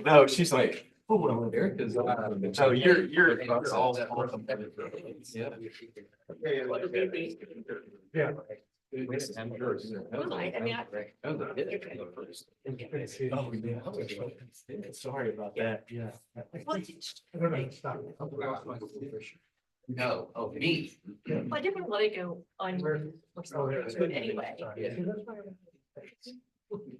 S4: No, she's like,
S8: Oh, well, Erica's.
S4: oh, you're all.
S8: Yeah.
S3: Yeah.
S2: I mean,
S4: Oh, yeah. Sorry about that, yeah.
S3: I don't know, stop.
S9: No, oh, me.
S2: I didn't want to let it go on. Anyway.
S3: Yeah.